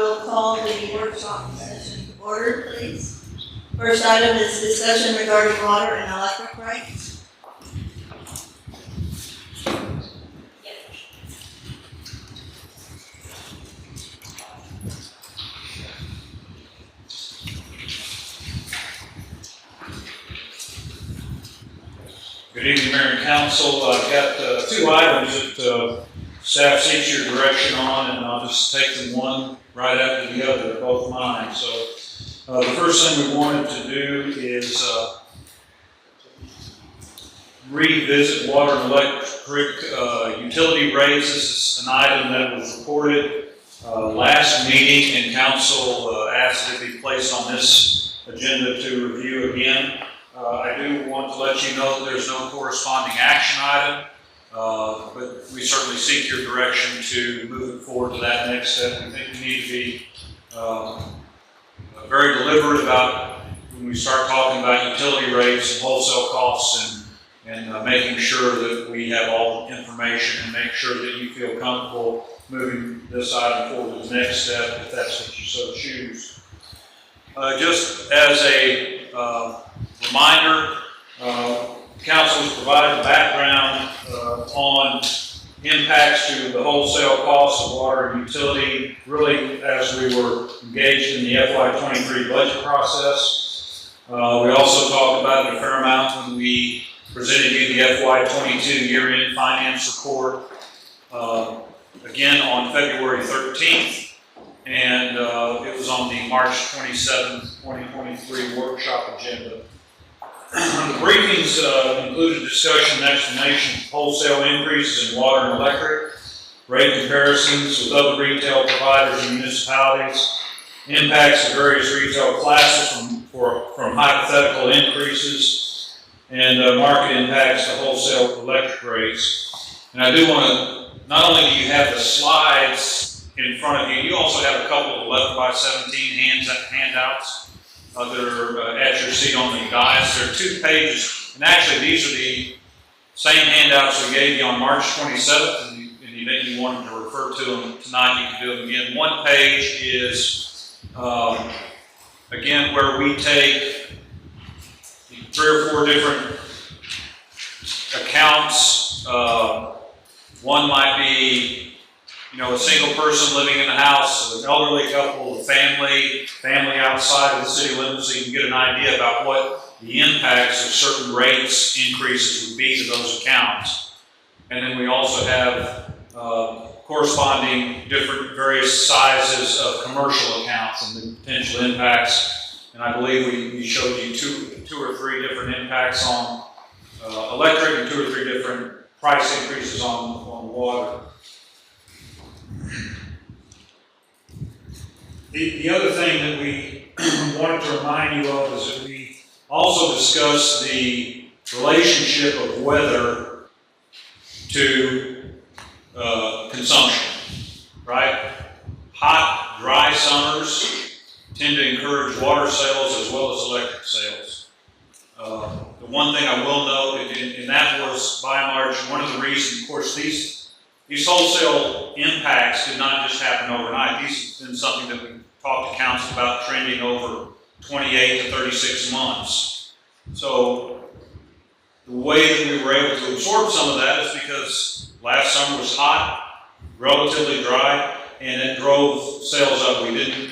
will call the workshop session to order, please. First item is discussion regarding water and electric rates. Good evening, Mayor and Council. I've got two items that staff seeks your direction on, and I'll just take them one right after the other. They're both mine. So the first thing we wanted to do is revisit water and electric utility rates. This is an item that was reported last meeting, and Council asked that it be placed on this agenda to review again. I do want to let you know that there's no corresponding action item, but we certainly seek your direction to move it forward to that next step. We think we need to be very deliberate about when we start talking about utility rates and wholesale costs and making sure that we have all the information and make sure that you feel comfortable moving this item forward to the next step if that's what you so choose. Just as a reminder, Council has provided background on impacts to the wholesale costs of water and utility, really as we were engaged in the FY23 budget process. We also talked about it a fair amount when we presented you the FY22 year-end finance report, again on February 13th. And it was on the March 27, 2023 workshop agenda. The briefings included discussion and explanation of wholesale increases in water and electric, rate comparisons with other retail providers and municipalities, impacts of various retail classes from hypothetical increases, and market impacts to wholesale electric rates. And I do want to, not only do you have the slides in front of you, you also have a couple of 11 by 17 handouts that are at your seat on the dais. There are 2 pages, and actually these are the same handouts we gave you on March 27th. In the event you wanted to refer to them tonight, you can do them again. One page is, again, where we take 3 or 4 different accounts. One might be, a single person living in the house, an elderly couple, a family outside of the city limits, so you can get an idea about what the impacts of certain rates increases would be to those accounts. And then we also have corresponding different various sizes of commercial accounts and the potential impacts. And I believe we showed you two or three different impacts on electric and 2 or 3 different price increases on water. The other thing that we wanted to remind you of is that we also discussed the relationship of weather to consumption, right? Hot, dry summers tend to encourage water sales as well as electric sales. The one thing I will note, and that was by and large one of the reasons, of course, these wholesale impacts did not just happen overnight. These have been something that we talked to council about trending over 28 to 36 months. So the way that we were able to absorb some of that is because last summer was hot, relatively dry, and it drove sales up.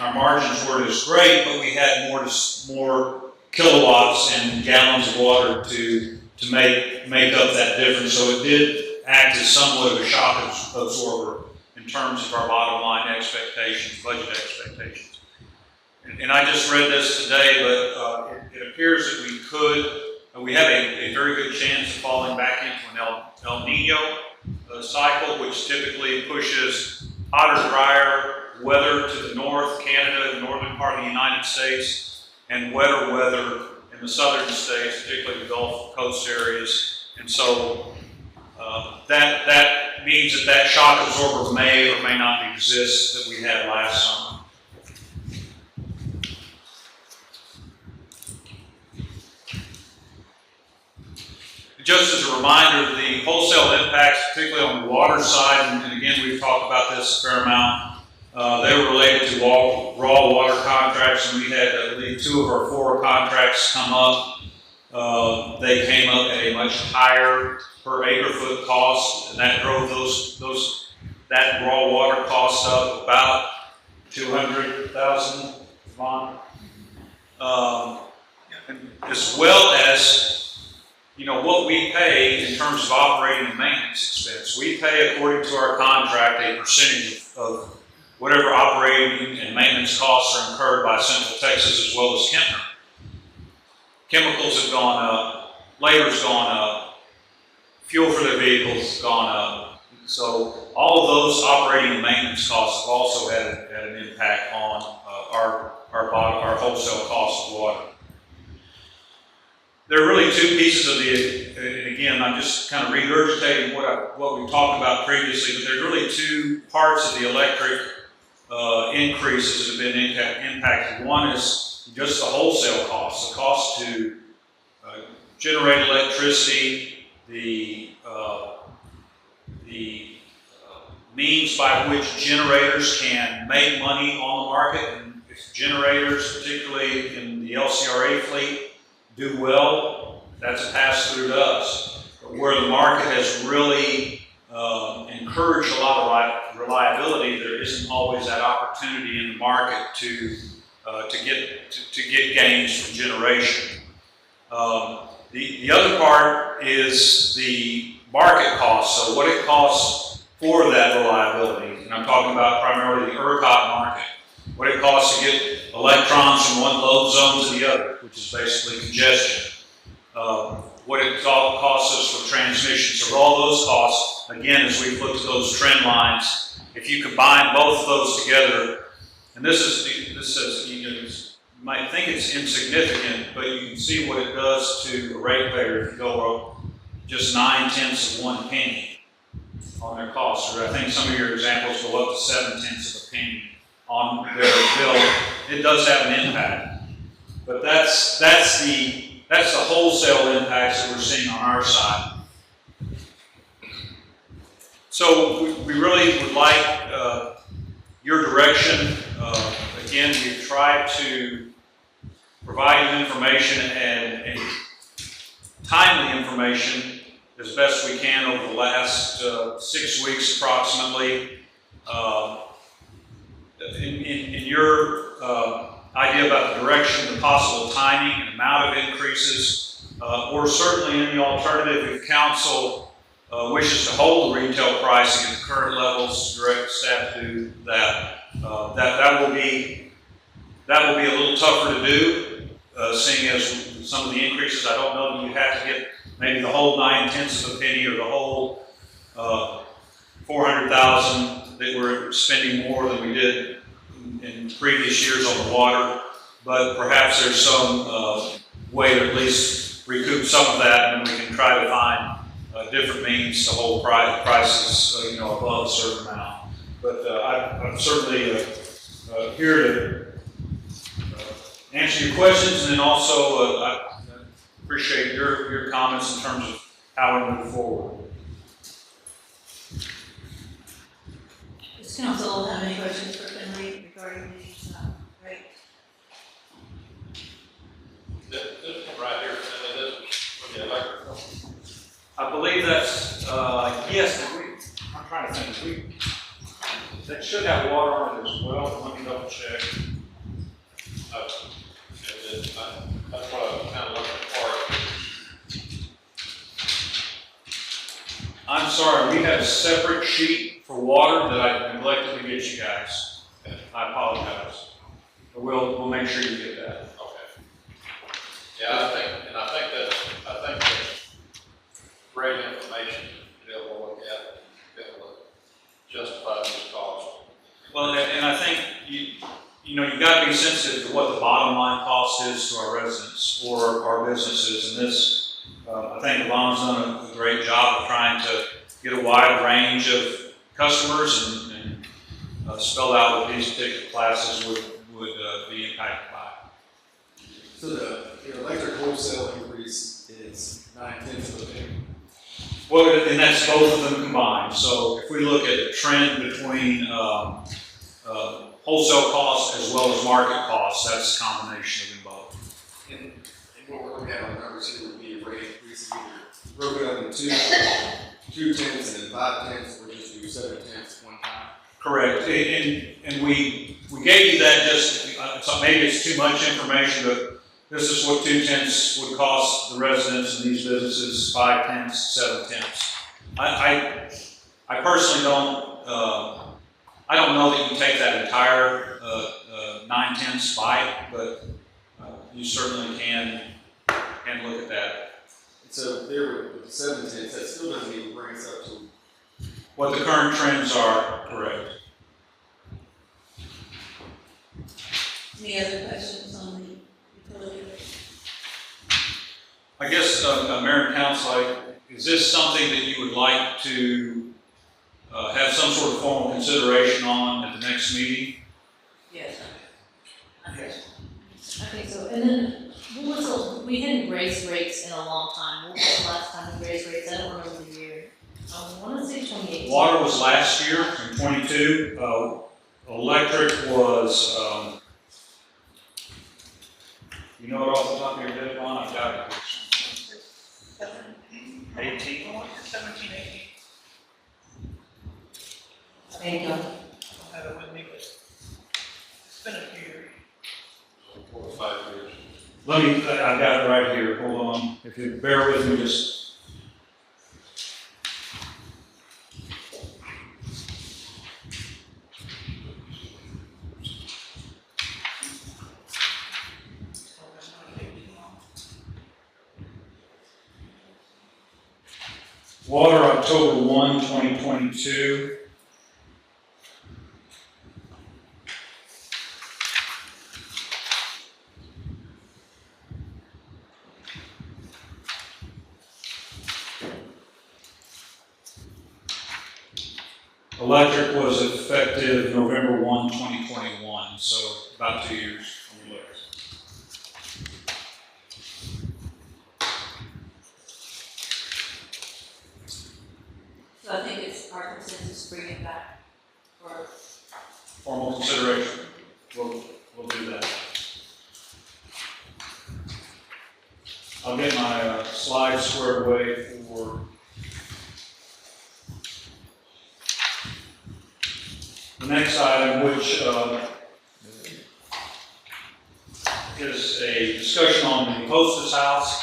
Our margins weren't as great, but we had more kilowatts and gallons of water to make up that difference. So it did act as somewhat of a shock absorber in terms of our bottom line expectations, budget expectations. And I just read this today, but it appears that we have a very good chance of falling back into an El Nino cycle, which typically pushes hotter, drier weather to the north, Canada, the northern part of the United States, and wetter weather in the southern states, particularly the Gulf Coast areas. And so that means that shock absorber may or may not exist that we had last summer. Just as a reminder, the wholesale impacts, particularly on the water side, and again, we've talked about this a fair amount, They were related to raw water contracts, and we had, I believe, 2 of our 4 contracts come up. They came up at a much higher per acre foot cost, and that drove that raw water cost up about $200,000, as well as what we pay in terms of operating and maintenance expense. We pay, according to our contract, a percentage of whatever operating and maintenance costs are incurred by Central Texas as well as Kempner. Chemicals have gone up, labor's gone up, fuel for their vehicles has gone up. So all of those operating and maintenance costs have also had an impact on our wholesale cost of water. There are really 2 pieces of and again, I'm just kind of regurgitating what we talked about previously, but there's really 2 parts of the electric increases that have been impacted. One is just the wholesale costs, the cost to generate electricity, the means by which generators can make money on the market, and if generators, particularly in the LCRA fleet, do well, that's a pass-through to us. But where the market has really encouraged a lot of reliability, there isn't always that opportunity in the market to get gains from generation. The other part is the market cost, so what it costs for that reliability, and I'm talking about primarily the ERCOT market, what it costs to get electrons from one load zone to the other, which is basically congestion. What it costs us for transmission. So all those costs, again, as we've looked at those trend lines, if you combine both of those together, and this says, you might think it's insignificant, but you can see what it does to a ratepayer if you go up just 9/10 of 1 penny on their costs. Or I think some of your examples go up to 7/10 of a penny on their bill. It does have an impact, but that's the wholesale impacts that we're seeing on our side. So we really would like your direction. Again, we've tried to provide you information and timely information as best we can over the last 6 weeks approximately. In your idea about the direction, the possible timing and amount of increases, or certainly any alternative if council wishes to hold the retail pricing at the current levels, direct staff to do that. That will be a little tougher to do, seeing as some of the increases, I don't know that you have to get maybe the whole 9/10 of a penny or the whole 400,000 that we're spending more than we did in previous years on the water, but perhaps there's some way to at least recoup some of that, and we can try to find different means to hold prices above a certain amount. But I'm certainly here to answer your questions, and then also I appreciate your comments in terms of how we move forward. Does council have any questions for Finley regarding these rates? This one right here, this was the electrical. I believe that's, yes, I'm trying to think, that should have water on it as well. Let me double check. That's what I was kind of looking for. I'm sorry, we have a separate sheet for water that I neglected to get you guys. I apologize. But we'll make sure you get that. Okay. Yeah, I think that's great information to be able to look at, be able to justify this cost. Well, and I think you've got to be sensitive to what the bottom line cost is to our residents or our businesses. And this, I think Obama's done a great job of trying to get a wide range of customers and spell out what these particular classes would be impacted by. So the electric wholesale increase is 9/10 of a penny. Well, and that's both of them combined. So if we look at the trend between wholesale costs as well as market costs. That's a combination of them both. And what we're looking at on the numbers here would be a rate increase of either broken up into two tenths and then 5 tenths, or just do 7 tenths one time. Correct, and we gave you that just, so maybe it's too much information, but this is what 2 tenths would cost the residents in these businesses, 5 tenths, 7 tenths. I personally I don't know that you take that entire 9 tenths bite, but you certainly can look at that. So there with 7 tenths, that still doesn't even bring us up to What the current trends are, correct. Any other questions on the utility rate? I guess, Mayor and Council, is this something that you would like to have some sort of formal consideration on at the next meeting? Yes. Okay. I think so. And then, we hadn't raised rates in a long time. What was the last time we raised rates? I don't remember the year. I want to say 2018. Water was last year in 22. Electric was, you know it off the top of your head, Ron? I've got it. 18. 17, 18. Thank you. I don't have it with me, but it's been a few years. 4 or 5 years. I've got it right here. Hold on. If you bear with me just. Water, October 1, 2022. Electric was effective November 1, 2021, so about 2 years on the electric. So I think it's our consensus to bring it back for Formal consideration. We'll do that. I'll get my slides squared away for the next item, which is a discussion on the hostess house.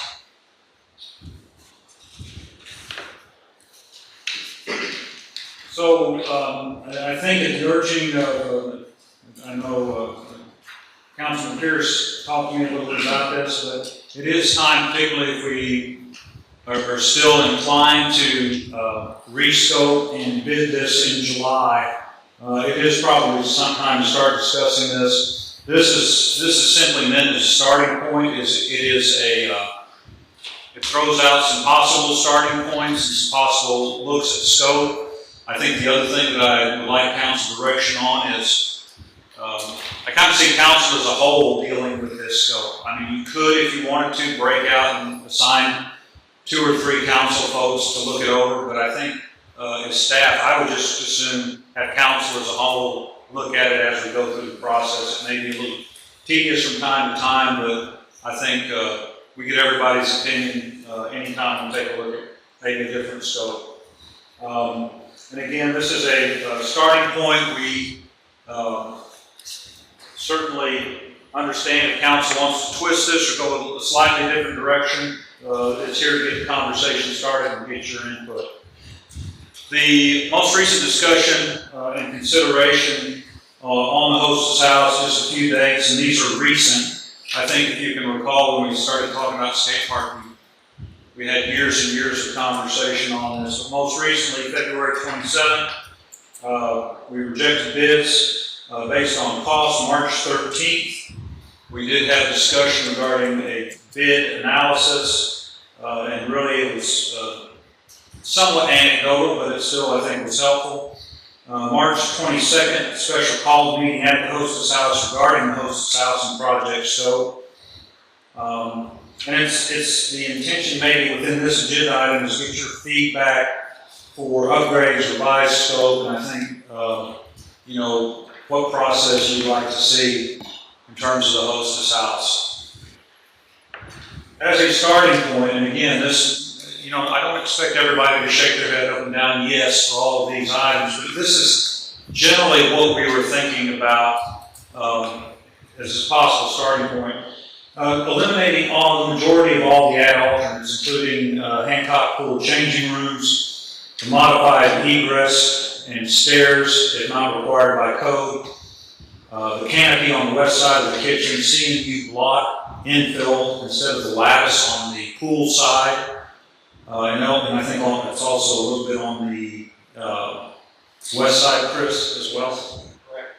So I think at the urging of, I know Councilman Pierce talked to me a little bit about this, but it is time, particularly if we are still inclined to rescope and bid this in July. It is probably some time to start discussing this. This is simply meant as a starting point. It throws out some possible starting points and some possible looks at scope. I think the other thing that I would like council direction on is, I kind of see council as a whole dealing with this scope. I mean, you could, if you wanted to, break out and assign 2 or 3 council folks to look it over, but I think as staff, I would just as soon have council as a whole look at it as we go through the process. It may be a little tedious from time to time, but I think we get everybody's opinion anytime we take a look at maybe a different scope. And again, this is a starting point. We certainly understand if council wants to twist this or go a slightly different direction. It's here to get the conversation started and get your input. The most recent discussion and consideration on the hostess house, just a few dates, and these are recent. I think if you can recall when we started talking about skate park, we had years and years of conversation on this. But most recently, February 27th, we rejected bids based on cost. March 13th, we did have discussion regarding a bid analysis, and really it was somewhat anecdotal, but it still, I think, was helpful. March 22nd, special call meeting at the hostess house regarding the hostess house and project scope. And it's the intention maybe within this agenda item is get your feedback for upgrades, revised scope, and I think, what process you'd like to see in terms of the hostess house. As a starting point, and again, this, I don't expect everybody to shake their head up and down yes for all of these items, but this is generally what we were thinking about as a possible starting point. Eliminating the majority of all the add alternates, including Hancock pool changing rooms, the modified egress and stairs if not required by code, the canopy on the west side of the kitchen, C&U block infill instead of the lattice on the pool side. And I think it's also a little bit on the west side, Chris, as well. Correct.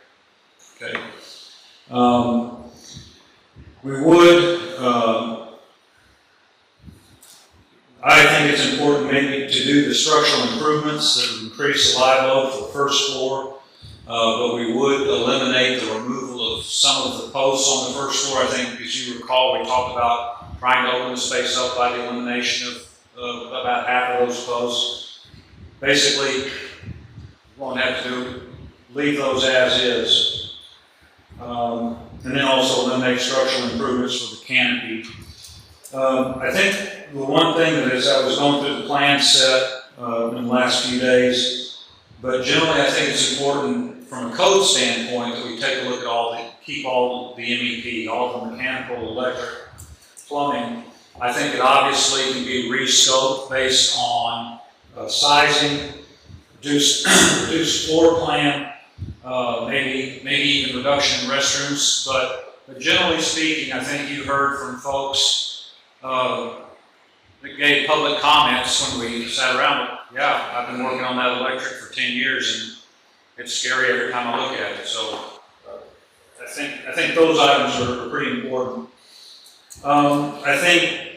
Okay. We would, I think it's important maybe to do the structural improvements that would increase the live load for the first floor, but we would eliminate the removal of some of the posts on the first floor. I think, as you recall, we talked about trying to open the space up by the elimination of about half of those posts. Basically, won't have to leave those as is. And then also eliminate structural improvements for the canopy. I think the one thing that as I was going through the plan set in the last few days, but generally I think it's important from a code standpoint that we take a look at keep all the MEP, all the mechanical, electric, plumbing. I think it obviously can be rescoped based on sizing, reduced floor plan, maybe even reduction in restrooms, but generally speaking, I think you heard from folks that gave public comments when we sat around. Yeah, I've been working on that electric for 10 years, and it's scary every time I look at it. So I think those items are pretty important. I think,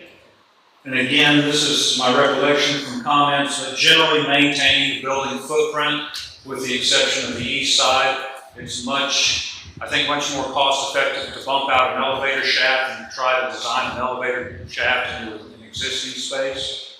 and again, this is my recollection from comments, but generally maintaining the building footprint with the exception of the east side. It's I think much more cost effective to bump out an elevator shaft and try to design an elevator shaft into an existing space.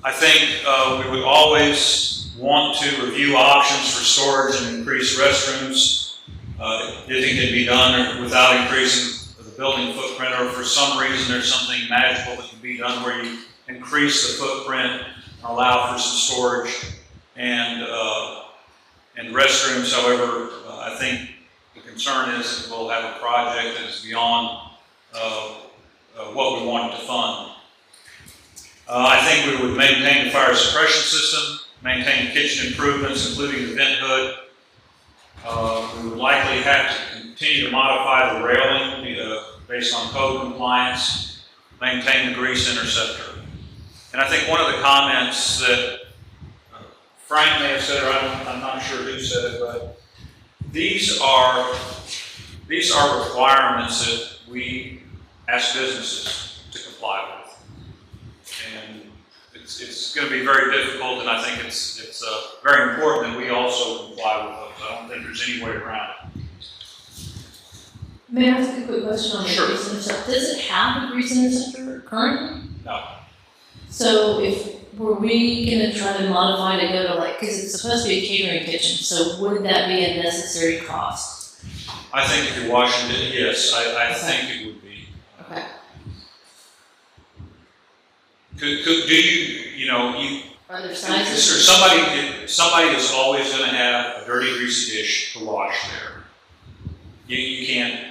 I think we would always want to review options for storage and increase restrooms if it can be done without increasing the building footprint, or for some reason there's something magical that can be done where you increase the footprint and allow for some storage and restrooms. However, I think the concern is that we'll have a project that is beyond what we wanted to fund. I think we would maintain the fire suppression system, maintain kitchen improvements, including the vent hood. We would likely have to continue to modify the railing based on code compliance, maintain the grease interceptor. And I think one of the comments that Frank may have said, or I'm not sure who said it, but these are requirements that we ask businesses to comply with. And it's going to be very difficult, and I think it's very important that we also comply with those. I don't think there's any way around it. May I ask a quick question on the Sure. grease interceptor? Does it have a grease interceptor currently? No. So were we gonna try to modify to go to because it's supposed to be a catering kitchen, so would that be a necessary cost? I think if you're washing it, yes, I think it would be. Okay. Do you Are there is sizes? there somebody is always going to have a dirty, greasy dish to wash there. You can't.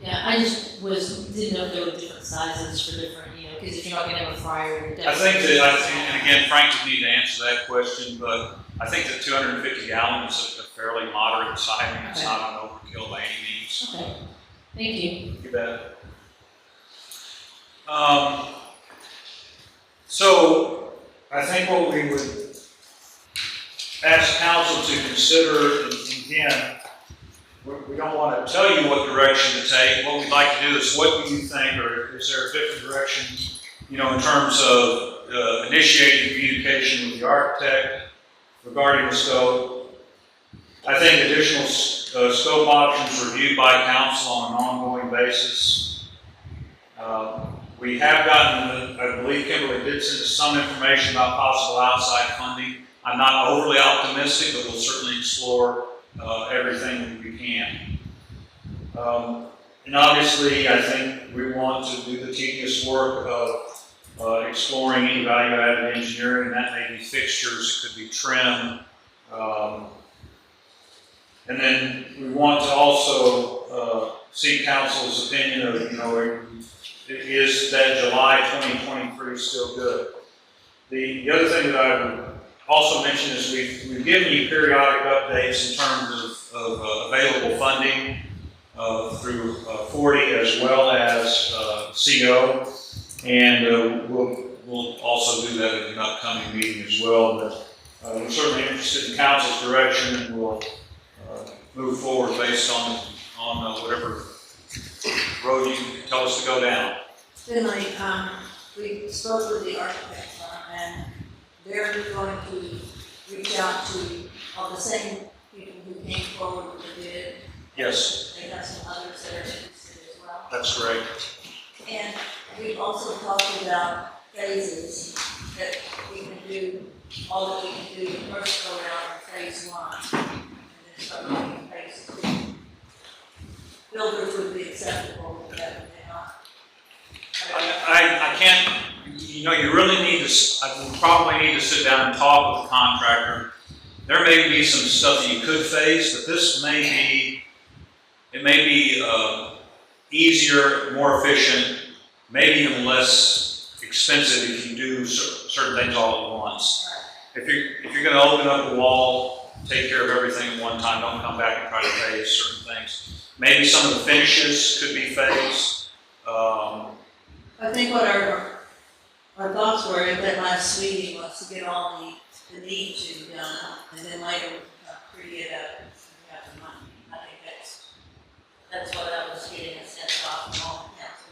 Yeah, I just didn't know if there were different sizes for different, because if you're not gonna have a fryer, you're I think, and again, Frank would need to answer that question, but I think that 250 gallons is a fairly moderate size. I mean, it's Okay. not an overkill by any means. Okay, thank you. You bet. So I think what we would ask council to consider, and again, we don't want to tell you what direction to take. What we'd like to do is, what do you think, or is there a different direction, in terms of initiating communication with the architect regarding the scope? I think additional scope options reviewed by council on an ongoing basis. We have gotten, I believe Kimberly did send us some information about possible outside funding. I'm not overly optimistic, but we'll certainly explore everything we can. And obviously, I think we want to do the tedious work of exploring any value-added engineering. That may be fixtures, it could be trim. And then we want to also seek council's opinion of, is that July 2023 still good? The other thing that I would also mention is we've given you periodic updates in terms of available funding through 40 as well as CO, and we'll also do that at an upcoming meeting as well. But we're certainly interested in council's direction, and we'll move forward based on whatever road you tell us to go down. Finally, we spoke with the architect firm, and they're going to reach out to all the same people who came forward with the bid. Yes, They have some others that are interested as well. that's great. And we've also talked about phases that we can do, all that we can do the first go around in phase 1, and then start looking at phase 2. Builders would be acceptable, but that would they not. I can't, you really need to, I will probably need to sit down and talk with the contractor. There may be some stuff that you could face, but this may be, it may be easier, more efficient, maybe even less expensive if you do certain things all at once. If you're going to open up a wall, take care of everything at one time, don't come back and try to phase certain things. Maybe some of the finishes could be phased. I think what our thoughts were at that last meeting was to get all the need to done, and then later pretty it up and we have the money. I think that's what I was getting a sense of from all the council.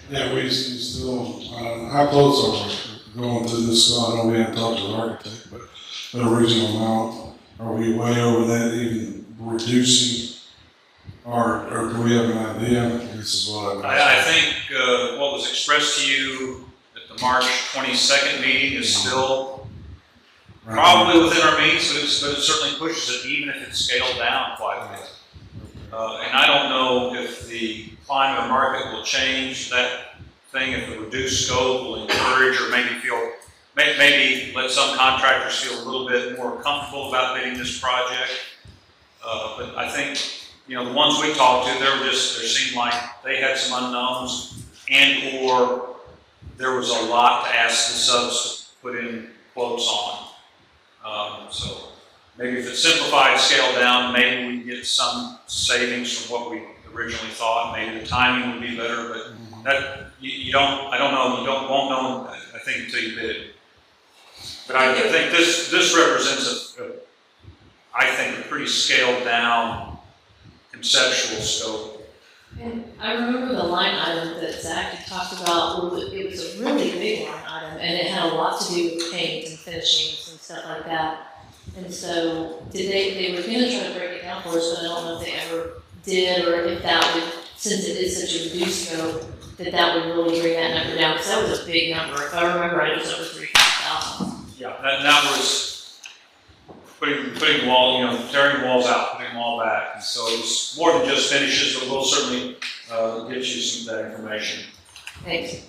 Yeah, we still, how close are we going to this? I know we haven't talked to the architect, but the original amount, are we way over that, even reducing? Or do we have an idea? This is what I think what was expressed to you at the March 22nd meeting is still probably within our means, but it certainly pushes it, even if it's scaled down quite a bit. And I don't know if the climate or market will change that thing, if the reduced scope will encourage or maybe let some contractors feel a little bit more comfortable about bidding this project. But I think, the ones we talked to, there seemed like they had some unknowns, or there was a lot to ask the subs to put in quotes on. So maybe if it's simplified, scaled down, maybe we get some savings from what we originally thought. Maybe the timing would be better, but that I don't know. Won't know, I think, until you bid. But I think this represents a pretty scaled down conceptual scope. And I remember the line item that Zach had talked about, it was a really big line item, and it had a lot to do with paint and finishings and stuff like that. And so they were gonna try to break it down for us, but I don't know if they ever did, or if that would, since it is such a reduced scope, that would really bring that number down, because that was a big number. If I remember right, it was over 300,000. Yeah, that was putting wall, tearing walls out, putting them all back. And so it was more than just finishes, but we'll certainly get you some of that information. Thanks.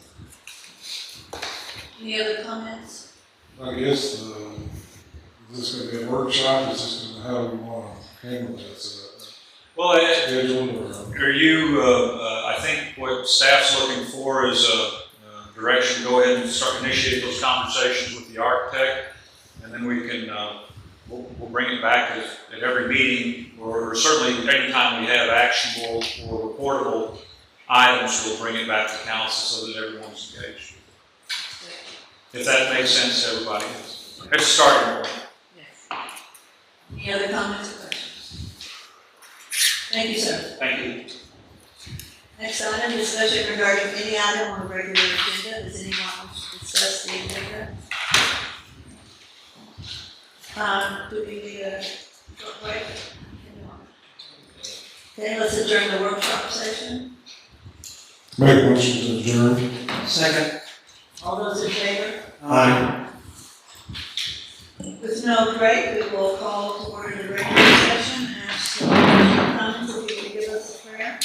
Any other comments? I guess, is this going to be a workshop? Is this going to, how do we want to handle this? Well, Scheduled or? are you, I think what staff's looking for is a direction to go ahead and initiate those conversations with the architect, and then we can, we'll bring it back at every meeting, or certainly anytime we have actionable or reportable items, we'll bring it back to council so that everyone's engaged. If that makes sense to everybody. It's a starting point. Yes. Any other comments or questions? Thank you, sir. Thank you. Next item, discussion regarding any item on the regular agenda. Does anyone wish to discuss the agenda? Do we need a short break? Okay, let's adjourn the workshop session. Make a motion to adjourn. Second. All those in favor? Aye. With no break, we will call to order the regular session. Ask Cummins if you can give us a prayer.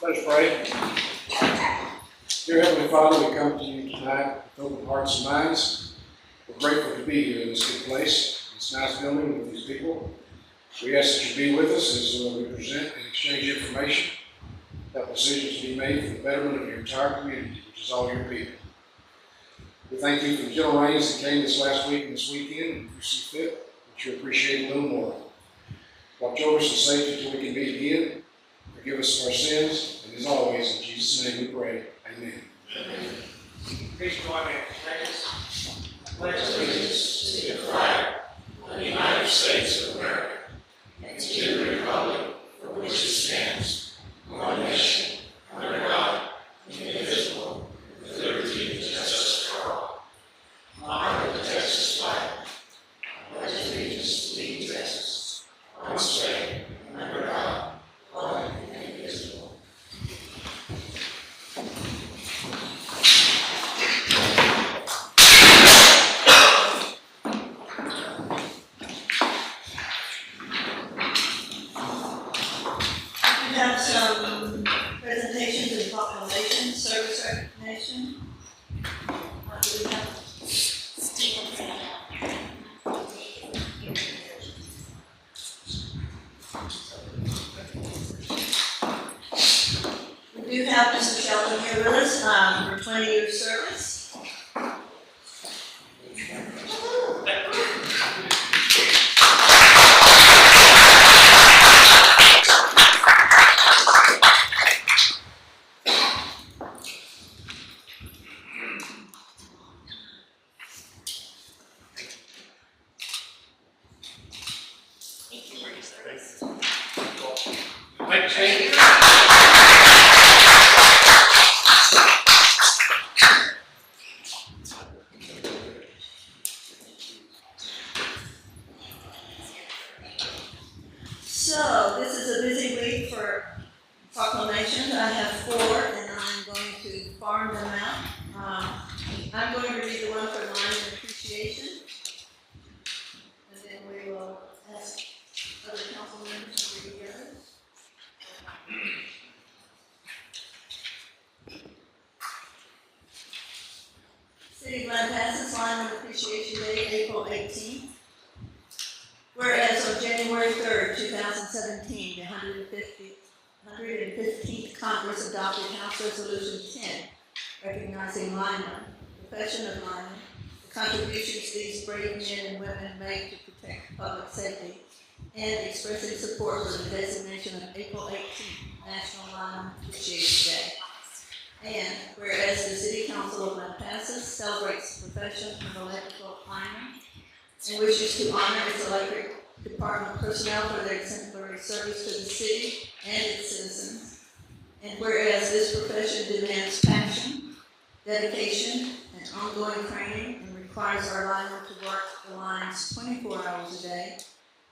Let us pray. Dear Heavenly Father, we come to you tonight with open hearts and minds. We're grateful to be here in this good place, this nice building with these people. We ask that you be with us as we present and exchange information, help decisions to be made for the betterment of your entire community, which is all your people. We thank you for the gentle rains that came this last week and this weekend, and if you see fit, that you appreciate a little more. Watch over us and safety till we can meet again. Forgive us for our sins, and as always, in Jesus' name we pray. Amen. Please join me in praise. Pledge allegiance to the flag of the United States of America and to the republic for which it stands, one nation, under God, indivisible, with liberty and justice for all. Honor the Texas flag. Pledge allegiance to the Texas, one state, under God, one and indivisible. We have some presentations and proclamations, service recognition. What do we have? We do have Mr. Sheldon here with us for 20 years service. Make a change. So, this is a busy week for proclamations. I have 4, and I'm going to farm them out. I'm going to read the one for line of appreciation, and then we will ask other council members to read the others. City of Lampasas Line of Appreciation Day, April 18th. Whereas on January 3rd, 2017, the 115th Congress adopted House Resolution 10, recognizing linemen, the profession of linemen, the contributions these brave men and women make to protect public safety, and expressing support for the designation of April 18th, National Lineman Appreciation Day. And whereas the City Council of Lampasas celebrates the profession of electrical lineman and wishes to honor its electric department personnel for their exemplary service to the city and its citizens. And whereas this profession demands passion, dedication, and ongoing training and requires our linemen to work the lines 24 hours a day,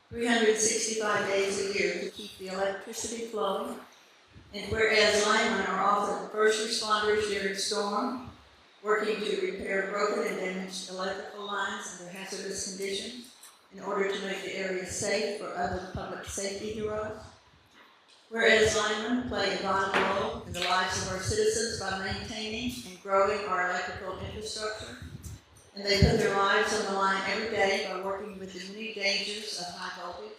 365 days a year to keep the electricity flowing. And whereas linemen are often first responders during storm, working to repair broken and damaged electrical lines under hazardous conditions in order to make the area safe for other public safety heroes. Whereas linemen play a vital role in the lives of our citizens by maintaining and growing our electrical infrastructure, and they put their lives on the line every day by working with the many dangers of high voltage.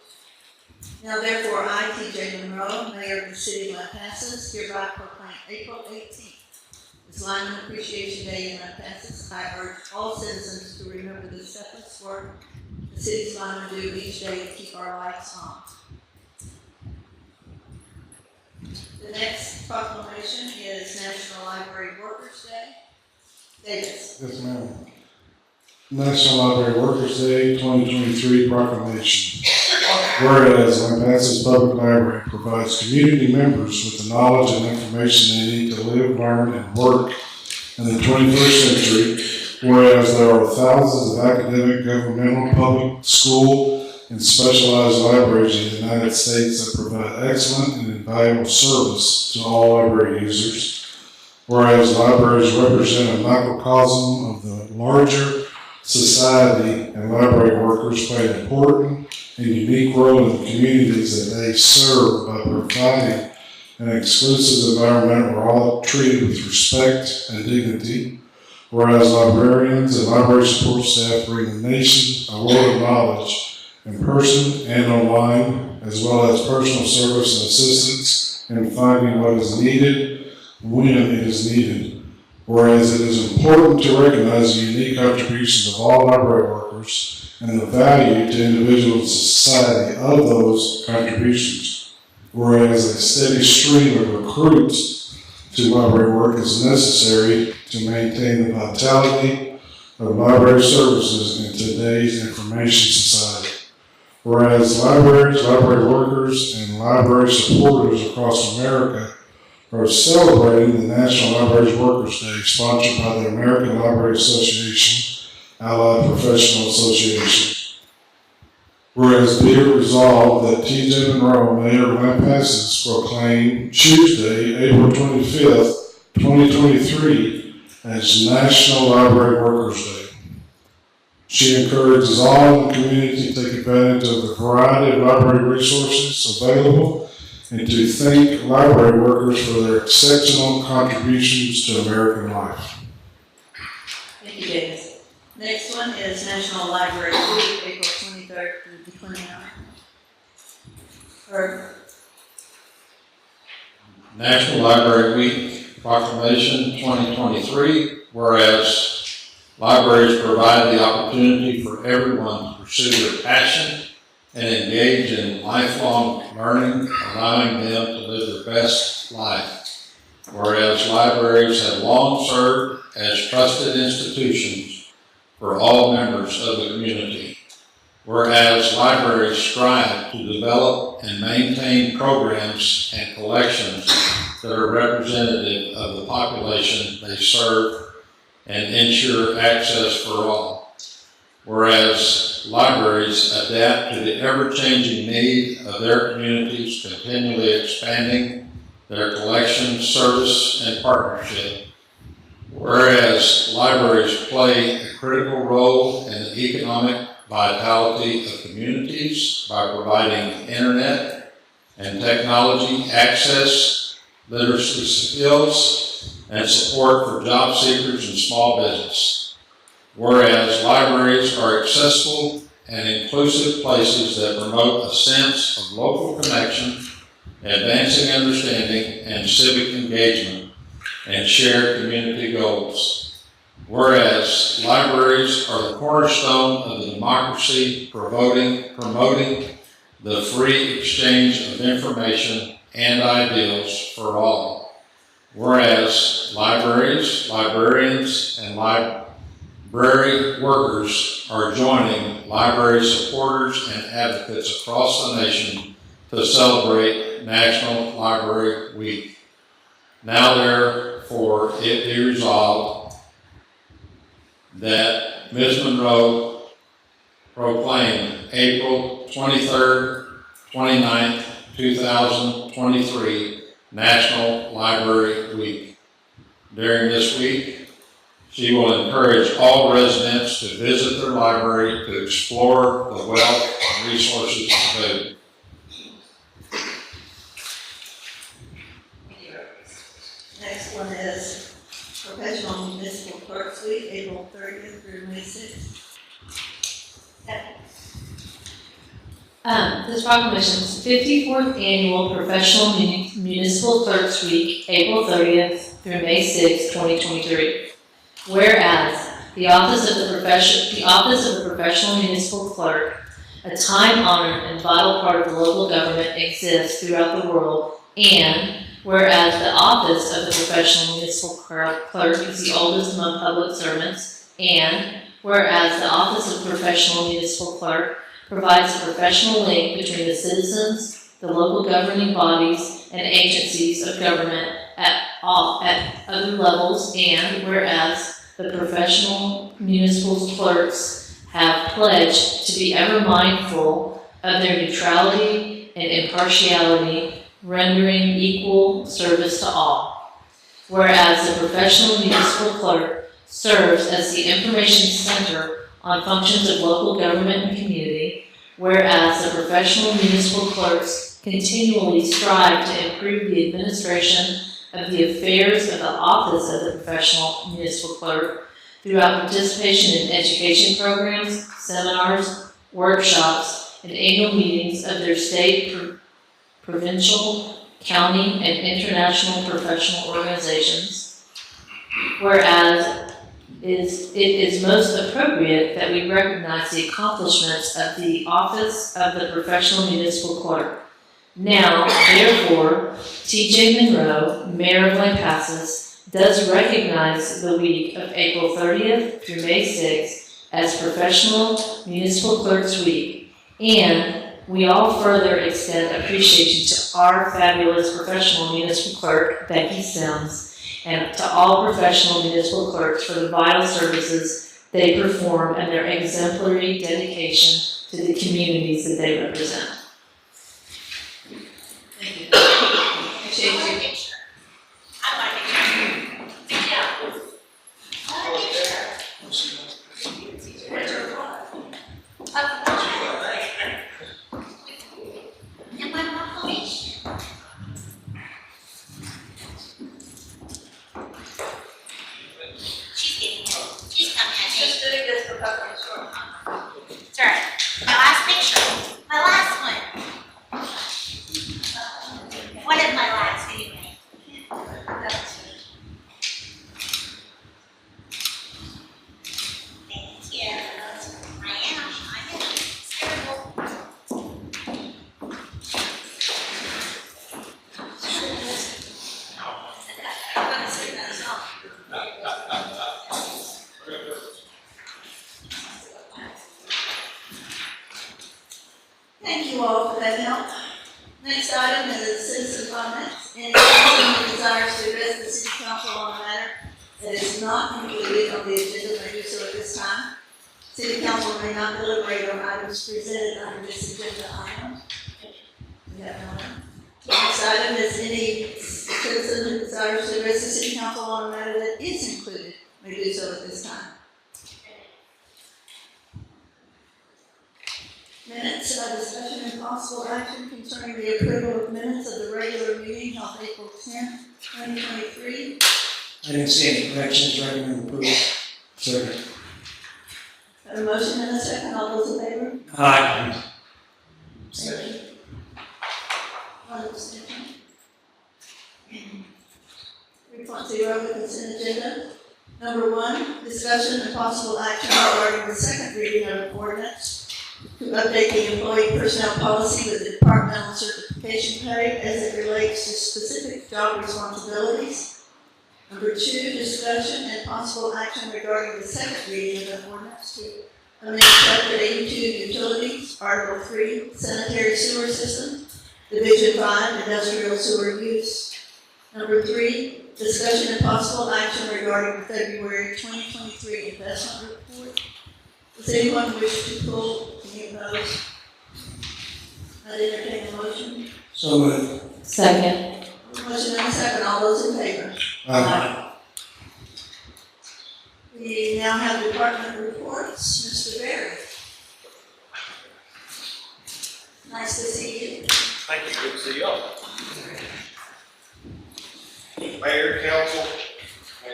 Now therefore, I, T.J. Monroe, Mayor of the City of Lampasas, hereby proclaim April 18th as Lineman Appreciation Day in Lampasas. I urge all citizens to remember the selfless work the city's linemen do each day to keep our lights on. The next proclamation is National Library Workers' Day. Davis. Yes, ma'am. National Library Workers' Day 2023 proclamation. Whereas Lampasas Public Library provides community members with the knowledge and information they need to live, learn, and work in the 21st century, whereas there are thousands of academic, governmental, public, school, and specialized libraries in the United States that provide excellent and valuable service to all library users. Whereas libraries represent a microcosm of the larger society, and library workers play an important and unique role in the communities that they serve by providing an exclusive environment where all are treated with respect and dignity. Whereas librarians and library support staff bring the nation a world of knowledge in person and online, as well as personal service and assistance in finding what is needed when it is needed. Whereas it is important to recognize the unique contributions of all library workers and the value to individuals and society of those contributions. Whereas a steady stream of recruits to library work is necessary to maintain the vitality of library services in today's information society. Whereas libraries, library workers, and library supporters across America are celebrating the National Libraries Workers' Day, sponsored by the American Library Association, Allied Professional Association. Whereas be it resolved that T.J. Monroe, Mayor of Lampasas, proclaimed Tuesday, April 25th, 2023, as National Library Workers' Day. She encourages all in the community to take advantage of the variety of library resources available and to thank library workers for their exceptional contributions to American life. Thank you, David. Next one is National Library Week, April 23rd through the 29th. Or, National Library Week Proclamation 2023, whereas libraries provide the opportunity for everyone to pursue their passion and engage in lifelong learning, allowing them to live their best life. Whereas libraries have long served as trusted institutions for all members of the community. Whereas libraries strive to develop and maintain programs and collections that are representative of the population they serve and ensure access for all. Whereas libraries adapt to the ever-changing need of their communities, continually expanding their collection, service, and partnership. Whereas libraries play a critical role in the economic vitality of communities by providing internet and technology access, literacy skills, and support for job seekers and small business. Whereas libraries are accessible and inclusive places that promote a sense of local connection, advancing understanding and civic engagement, and shared community goals. Whereas libraries are the cornerstone of the democracy, promoting the free exchange of information and ideals for all. Whereas libraries, librarians, and library workers are joining library supporters and advocates across the nation to celebrate National Library Week. Now therefore it be resolved that Ms. Monroe proclaim April 23rd, 29th, 2023 National Library Week. During this week, she will encourage all residents to visit their library to explore the wealth and resources available. next one is Professional Municipal Clerks Week, April 30th through May 6th. This proclamation's 54th Annual Professional Municipal Clerks Week, April 30th through May 6th, 2023. Whereas the office of the Professional Municipal Clerk, a time-honored and vital part of the local government, exists throughout the world, and whereas the office of the Professional Municipal Clerk is the oldest among public servants, and whereas the office of Professional Municipal Clerk provides a professional link between the citizens, the local governing bodies, and agencies of government at other levels, and whereas the professional municipal clerks have pledged to be ever mindful of their neutrality and impartiality rendering equal service to all. Whereas the professional municipal clerk serves as the information center on functions of local government and community, whereas the professional municipal clerks continually strive to improve the administration of the affairs of the office of the professional municipal clerk throughout participation in education programs, seminars, workshops, and annual meetings of their state, provincial, county, and international professional organizations. Whereas it is most appropriate that we recognize the accomplishments of the office of the professional municipal clerk. Now, therefore, T.J. Monroe, Mayor of Lampasas, does recognize the week of April 30th through May 6th as Professional Municipal Clerks Week, and we all further extend appreciation to our fabulous professional municipal clerk, Becky Sims, and to all professional municipal clerks for the vital services they perform and their exemplary dedication to the communities that they represent. Thank you. I Appreciate want a you. picture. I want a picture. Yeah. I want a picture. Picture of what? Of what? And my population. She's getting it. She's coming at me. Just doing this for covering short time. It's all right. My last picture. My last one. One of my last, anyway. Thank you. I am. It's terrible. I'm gonna say that song. Thank you all for that help. Next item is citizen comments. Any person who desires to address the city council on a matter that is not included on the agenda may do so at this time. City council may not deliberate on items presented under this agenda item. We have no one. Next item is any citizen who desires to address the city council on a matter that is included may do so at this time. Minutes, discussion and possible action concerning the approval of minutes of the regular meeting held April 10th, 2023. I didn't see any corrections, recommend approval. Second. Have a motion and a second, all those in favor? Aye. Thank you. One abstention. 3.0, the consent agenda. Number 1, discussion and possible action regarding the second reading of an ordinance to update the employee personnel policy with departmental certification pay as it relates to specific job responsibilities. Number 2, discussion and possible action regarding the second reading of an ordinance to amend Chapter 82 Utilities, Article 3, Sanitary Sewer System, Division 5, Industrial Sewer Use. Number 3, discussion and possible action regarding the February 2023 investment report. Does anyone wish to pull any of those? I'd entertain a motion. So moved. Second. Motion and a second, all those in favor? Aye. We now have department reports. Mr. Barry. Nice to see you. Thank you, good to see y'all. Mayor, council, can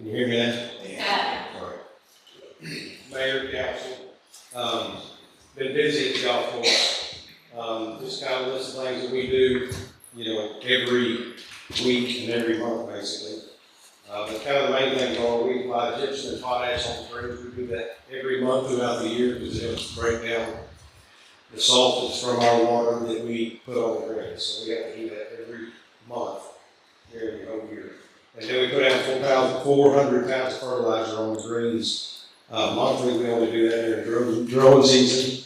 you hear me now? Yeah. Mayor, council, been busy at the golf course. Just kind of list of things that we do, every week and every month, basically. But kind of the main things are we apply gypsum and potash on the greens. We do that every month throughout the year because it helps break down the salt that's from our water that we put on the greens. So we have to do that every month during the whole year. And then we put out 400 pounds of fertilizer on the greens. Monthly, we only do that during growing season,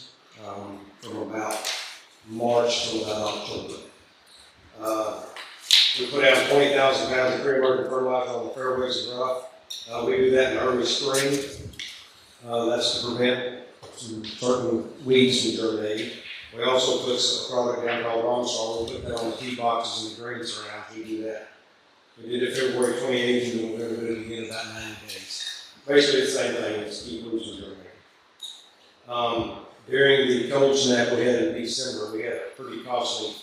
from about March to about October. We put out 20,000 pounds of pre-emergent fertilizer on the fairways and rough. We do that in early spring. That's to prevent some certain weeds from germinating. We also put a product down called Ronstar. We put that on the tee boxes and the green surrounds. We do that. We did it February 28th, and we're going to do it again in about 90 days. Basically the same thing, it's keep roots and germinating. During the cold snap we had in December, we had a pretty costly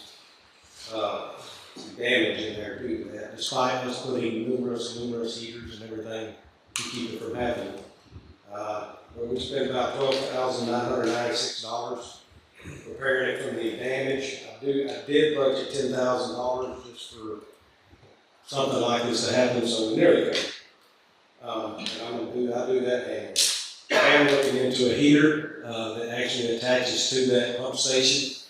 damage in there due to that, despite us putting numerous heaters and everything to keep it from happening. But we spent about $12,996 repairing it from the damage. I did budget $10,000 just for something like this to happen, so we nearly covered. And I do that annually. I am looking into a heater that actually attaches to that pump station.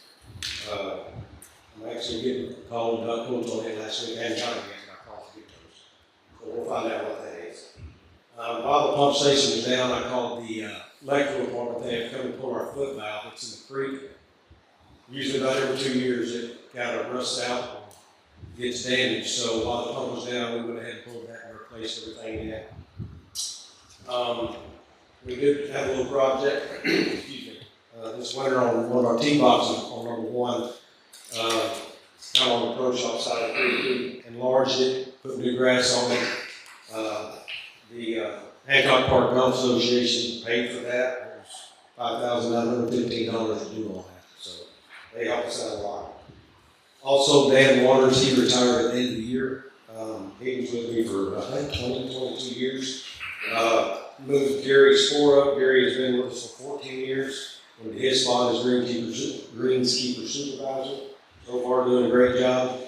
I'm actually getting called about quotes on it last week. I hadn't got it yet, but I called to get those. So we'll find out what that is. While the pump station is down, I called the electrical department. They have come and pull our foot valve that's in the creek. Usually about every 2 years it kind of rusts out and gets damaged. So while the pump was down, we went ahead and pulled that and replaced everything in it. We did have a little project, excuse me, this winter on one of our tee boxes on number 1, kind of on the pro shop side of the creek. We enlarged it, put new grass on it. The Hancock Park Golf Association paid for that. It was $5,915 to do all that, so they helped us out a lot. Also, Dan Waters, he retired at the end of the year. He was with me for, I think, 22 years. Moved Gary's score up. Gary has been with us for 14 years. Went to his spot as greenskeeper supervisor. So far, doing a great job.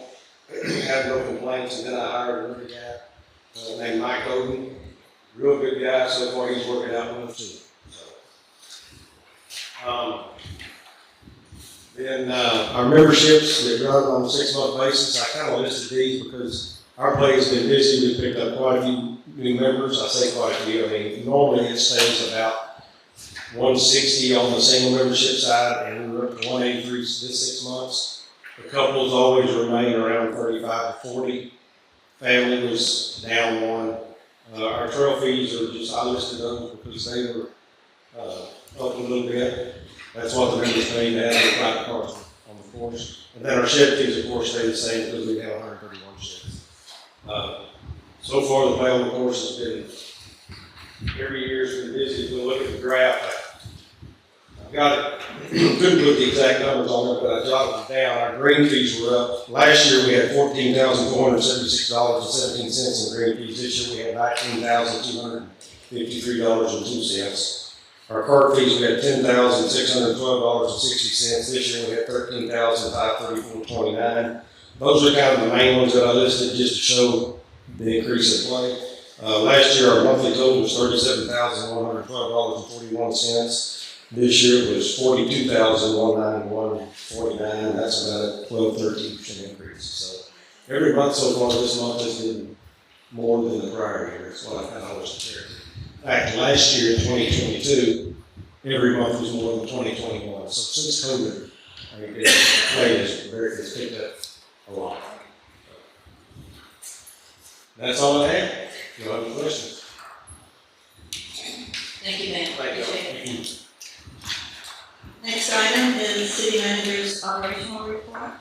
Had no complaints, and then I hired another guy named Mike Oden. Real good guy. So far, he's working out well too. Then our memberships that run on a 6-month basis, I kind of listed these because our place has been busy. We picked up quite a few new members. I say quite a few. I mean, normally it stays about 160 on the single membership side, and we were up to 183 this 6 months. The couples always remain around 35 to 40. Family was down 1. Our trail fees are just, I listed those because they were up a little bit. That's what the members pay to have their private cars on the course. And then our shed fees, of course, stay the same because we have 131 sheds. So far, the play on the course has been, every year's been busy. If you look at the graph, I've got it, couldn't put the exact numbers on it, but I jotted them down. Our green fees were up. Last year, we had $14,476.17 in green fees. This year, we had $19,253.02. Our cart fees, we had $10,612.60. This year, we had $13,534.29. Those are kind of the main ones that I listed just to show the increase in play. Last year, our monthly total was $37,112.41. This year it was $42,191.49. That's about a 12-13% increase. So every month so far this month has been more than the prior year. That's what I kind of always compared to. In fact, last year, 2022, every month was more than 2021. So since COVID, I mean, play has picked up a lot. That's all I have. If you have any questions. Thank you, Ben. Thank you. Appreciate it. Next item is City Manager's operational report.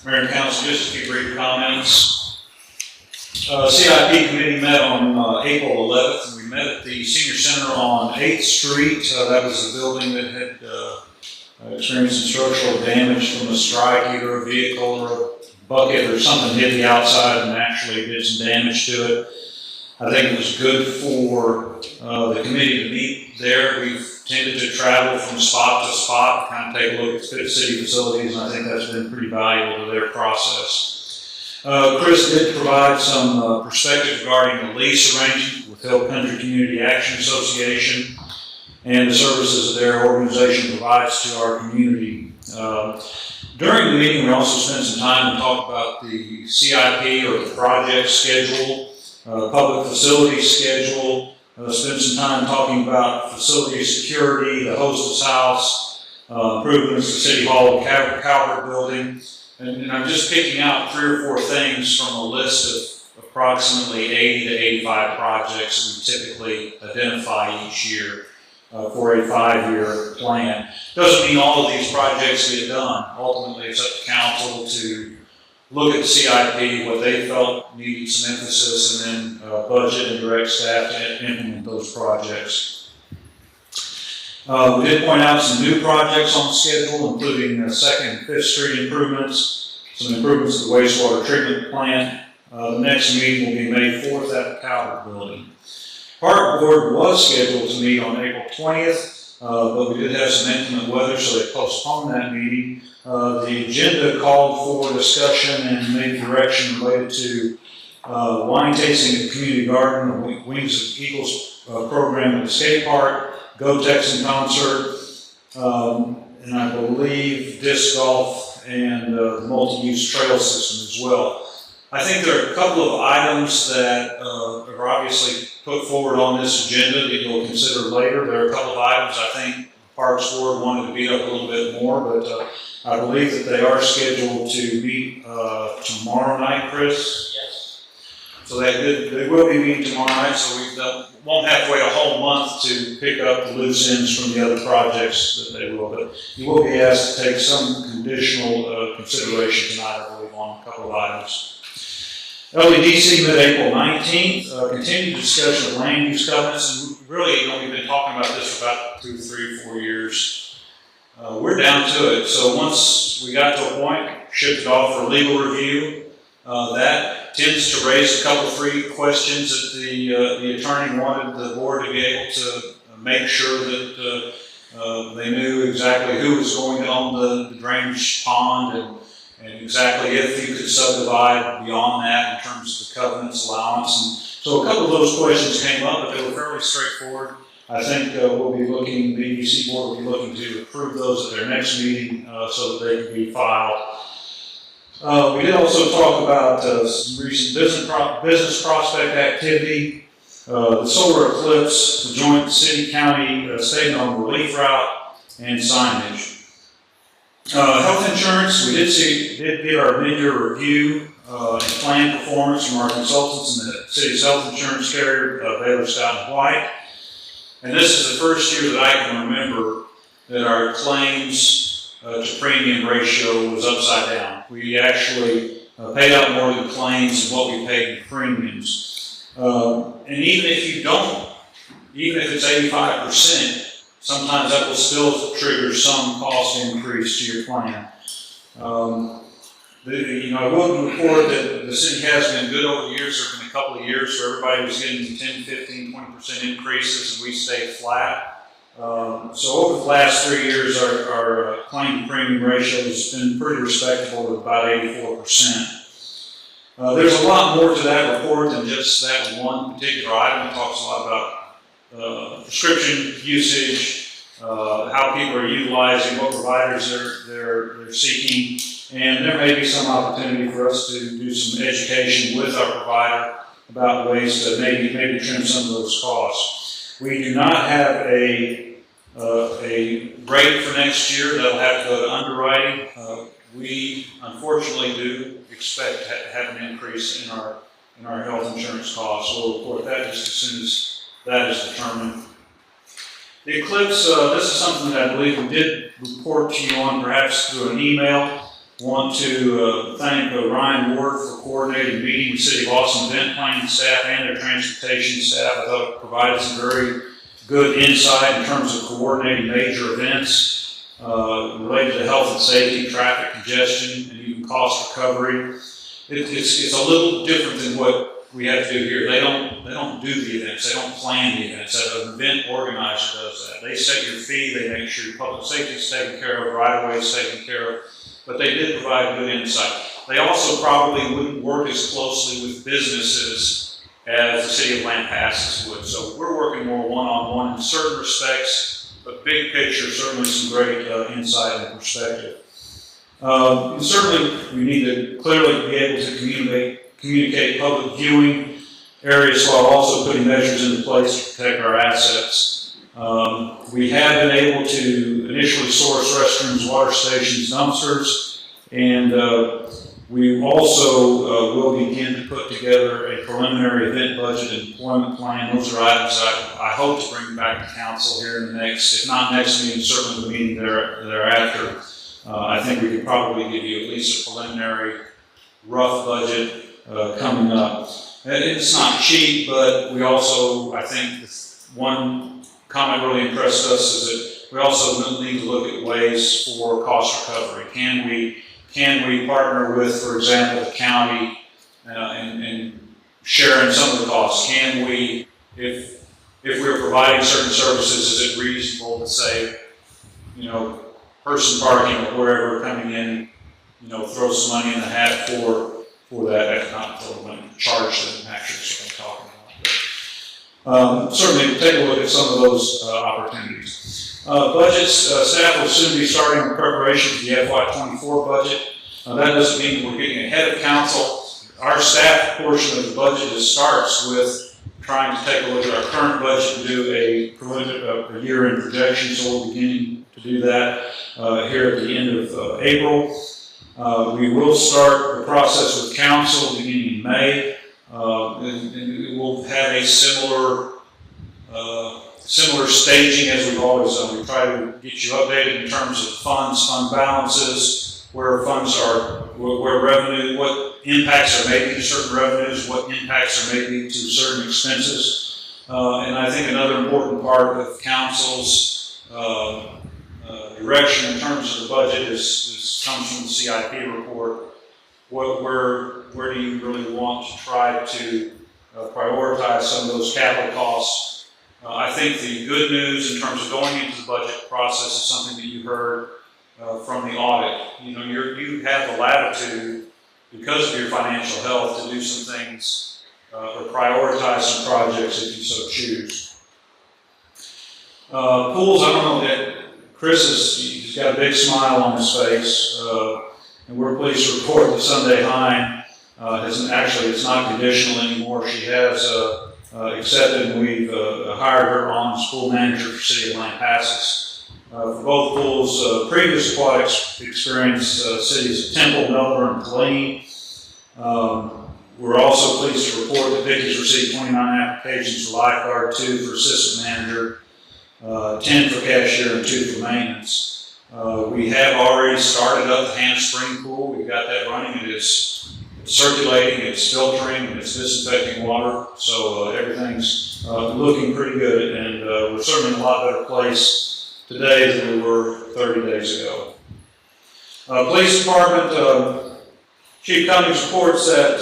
Mayor and Council, just a few brief comments. CIP committee met on April 11th, and we met at the Senior Center on 8th Street. That was a building that had experienced some structural damage from a strike, either a vehicle or a bucket or something hit the outside and actually did some damage to it. I think it was good for the committee to meet there. We've tended to travel from spot to spot, kind of take a look at city facilities, and I think that's been pretty valuable to their process. Chris did provide some perspective regarding the lease arrangement with Hill Country Community Action Association and the services that their organization provides to our community. During the meeting, we also spent some time to talk about the CIP or the project schedule, public facility schedule, spent some time talking about facility security, the hostess house, improvements to City Hall, the Calvert building. And I'm just picking out 3 or 4 things from a list of approximately 80 to 85 projects that we typically identify each year for a 5-year plan. Doesn't mean all of these projects get done. Ultimately, it's up to council to look at the CIP, what they felt needed some emphasis, and then budget and direct staff to implement those projects. We did point out some new projects on the schedule, including 2nd and 5th Street improvements, some improvements to the wastewater treatment plant. The next meeting will be May 4th at the Calvert building. Park Board was scheduled to meet on April 20th, but we did have some inclement weather, so they postponed that meeting. The agenda called for discussion and maybe direction related to wine tasting at Community Garden, the Wings of Eagles program at the skate park, Go Texan concert, and I believe disc golf and the multi-use trail system as well. I think there are a couple of items that are obviously put forward on this agenda that you'll consider later. There are a couple of items I think Parks Board wanted to beat up a little bit more, but I believe that they are scheduled to meet tomorrow night, Chris? Yes. So they will be meeting tomorrow night, so we won't have to wait a whole month to pick up the loose ends from the other projects that they will. But you will be asked to take some conditional consideration tonight, I believe, on a couple of items. LEDC mid-April 19th, continued discussion of land use covenants, and really, we've been talking about this for about 2, 3, 4 years. We're down to it. So once we got to a point, shipped it off for legal review. That tends to raise a couple, 3 questions that the attorney wanted the board to be able to make sure that they knew exactly who was going to own the drainage pond and exactly if you could subdivide beyond that in terms of the covenants allowance. And so a couple of those questions came up, but they were fairly straightforward. I think we'll be looking, the EDC board will be looking to approve those at their next meeting so that they can be filed. We did also talk about some recent business prospect activity, the solar eclipse, the joint city-county statement on relief route, and signage. Health insurance, we did get our mid-year review and plan performance from our consultants in the city's health insurance carrier, Baylor Scott & White. And this is the first year that I can remember that our claims to premium ratio was upside down. We actually paid out more than claims than what we paid in premiums. And even if you don't, even if it's 85%, sometimes that will still trigger some cost increase to your plan. I will report that the city has been good over the years. There have been a couple of years where everybody was getting 10, 15, 20% increases and we stayed flat. So over the last 3 years, our claim to premium ratio has been pretty respectable at about 84%. There's a lot more to that report than just that one particular item. It talks a lot about prescription usage, how people are utilizing, what providers they're seeking, and there may be some opportunity for us to do some education with our provider about ways to maybe trim some of those costs. We do not have a rate for next year that'll have to go to underwriting. We unfortunately do expect to have an increase in our health insurance costs. We'll report that just as soon as that is determined. The eclipse, this is something that I believe we did report to you on perhaps through an email. Want to thank Ryan Ward for coordinating the meeting with City of Austin event planning staff and their transportation staff. I thought it provided some very good insight in terms of coordinating major events related to health and safety, traffic congestion, and even cost recovery. It's a little different than what we have to do here. They don't do the events. They don't plan the events. An event organizer does that. They set your fee. They make sure your public safety is taken care of, right-of-way is taken care of. But they did provide good insight. They also probably wouldn't work as closely with businesses as the city of Lampasas would. So we're working more one-on-one in certain respects, but big picture, certainly some great insight and perspective. Certainly, we need to clearly be able to communicate public viewing. areas while also putting measures into place to protect our assets. We have been able to initially source restrooms, water stations, dumpsters, and we also will begin to put together a preliminary event budget and deployment plan. Those are items that I hope to bring back to council here in the next, if not next meeting, certainly the meeting thereafter. I think we could probably give you at least a preliminary rough budget coming up. And it's not cheap, but we also, I think, one comment really impressed us is that we also need to look at ways for cost recovery. Can we partner with, for example, the county and sharing some of the costs? Can we, if we're providing certain services, is it reasonable to say, person parking or wherever coming in, throw some money in the hat for that, not throw money, charge them, actually, is what I'm talking about. Certainly take a look at some of those opportunities. Budgets, staff will soon be starting the preparation for the FY24 budget. That doesn't mean we're getting ahead of council. Our staff portion of the budget starts with trying to take a look at our current budget and do a year-end projection, so we're beginning to do that here at the end of April. We will start the process with council beginning in May, and we'll have a similar staging as we've always done. We try to get you updated in terms of funds, fund balances, where funds are, where revenue, what impacts are maybe to certain revenues, what impacts are maybe to certain expenses. And I think another important part of council's direction in terms of the budget comes from the CIP report. Where do you really want to try to prioritize some of those capital costs? I think the good news in terms of going into the budget process is something that you heard from the audit. You have the latitude, because of your financial health, to do some things or prioritize some projects if you so choose. Pools, I don't know that Chris he's got a big smile on his face, and we're pleased to report that Sunday Hine it's not conditional anymore. She has accepted, and we've hired her on as pool manager for City of Lampasas. For both pools, previous aquatic experience, cities of Temple, Melbourne, and Killeen. We're also pleased to report that Vicky's received 29 applications for lifeguard, 2 for assistant manager, 10 for cashier, and 2 for maintenance. We have already started up the hand spring pool. We've got that running. It's circulating, it's filtering, and it's disinfecting water. So everything's looking pretty good, and we're certainly in a lot better place today than we were 30 days ago. Police Department, Chief Cummings reports that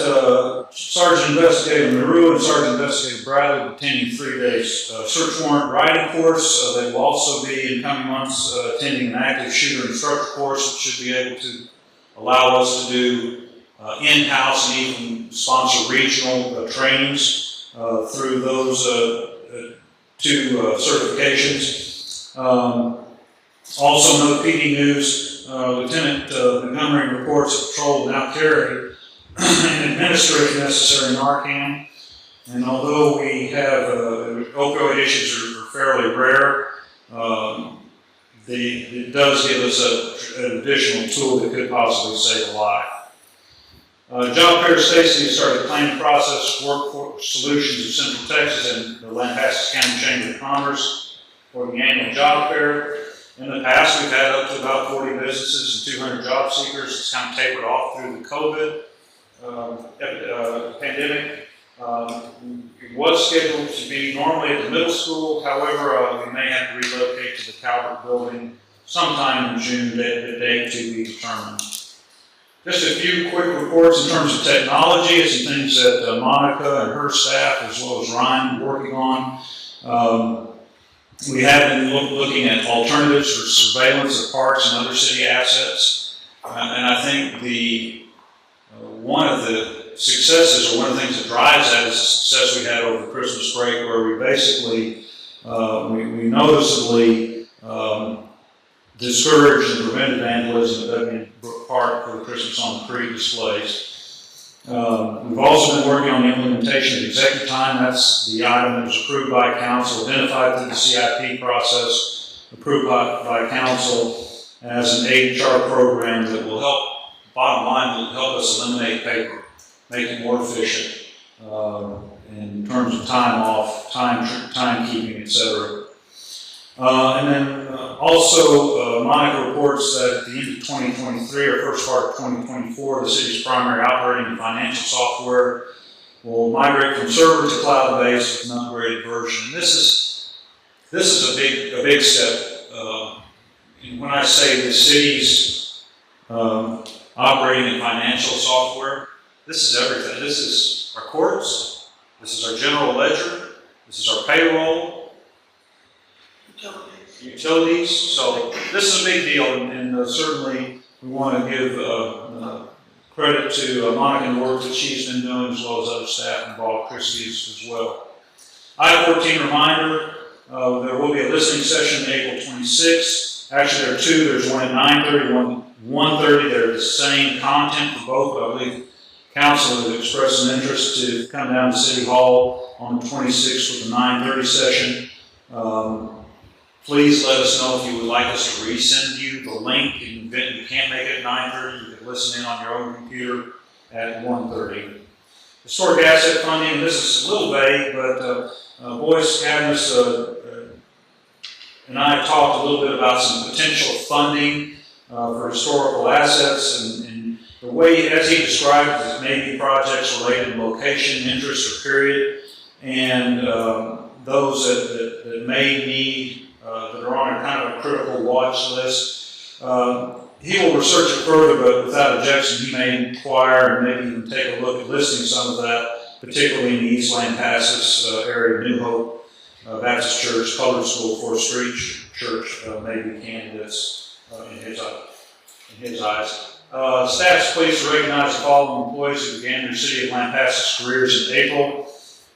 Sergeant Investigator Maru and Sergeant Investigator Bradley will be attending 3-day search warrant riding course. They will also be, in coming months, attending an active shooter instructor course, which should be able to allow us to do in-house and even sponsor regional trainings through those 2 certifications. Also, no PD news. Lieutenant Montgomery reports that patrol will now carry and administer, if necessary, Narcan. And although we have opioid issues are fairly rare, it does give us an additional tool that could possibly save a life. Job Fair Stacy has started the planning process with Workforce Solutions of Central Texas and the Lampasas County Chamber of Commerce for the annual job fair. In the past, we've had up to about 40 businesses and 200 job seekers. It's kind of tapered off through the COVID pandemic. It was scheduled to be normally at the middle school. However, we may have to relocate to the Calvert building sometime in June, the date to be determined. Just a few quick reports in terms of technology, some things that Monica and her staff, as well as Ryan, are working on. We have been looking at alternatives for surveillance of parks and other city assets. And I think one of the successes, or one of the things that drives that, is the success we had over the Christmas break, where we basically, we noticeably discouraged and prevented vandalism at W Brook Park for the Christmas on the Creek displays. We've also been working on the implementation of executive time. That's the item that was approved by council, identified through the CIP process, approved by council as an HR program that will help, bottom line, will help us eliminate paper, make it more efficient in terms of time off, timekeeping, etc. And then also, Monica reports that at the end of 2023 or first part of 2024, the city's primary operating and financial software will migrate from server to cloud-based with an upgraded version. And this is a big step. And when I say the city's operating and financial software, this is everything. This is our courts. This is our general ledger. This is our payroll. Utilities. So this is a big deal, and certainly we want to give credit to Monica and the work that she's been doing, as well as other staff involved, Christie's as well. Item 14 reminder, there will be a listening session April 26th. Actually, there are two. There's one at 9:30, one 1:30. They're the same content for both, but I believe council has expressed an interest to come down to City Hall on the 26th with the 9:30 session. Please let us know if you would like us to resend you the link. If you can't make it at 9:30, you can listen in on your own computer at 1:30. Historic asset funding, this is a little vague, but Boyce Cadmus and I have talked a little bit about some potential funding for historical assets, and the way, as he described, it may be projects related to location, interest, or period, and those that may need, that are on a kind of a critical watch list. He will research it further, but without objection, he may inquire and maybe even take a look at listing some of that, particularly in the East Lampasas area, New Hope Baptist Church, Colored School, 4th Street Church, may be candidates in his eyes. Staff's pleased to recognize the following employees who began their City of Lampasas careers in April.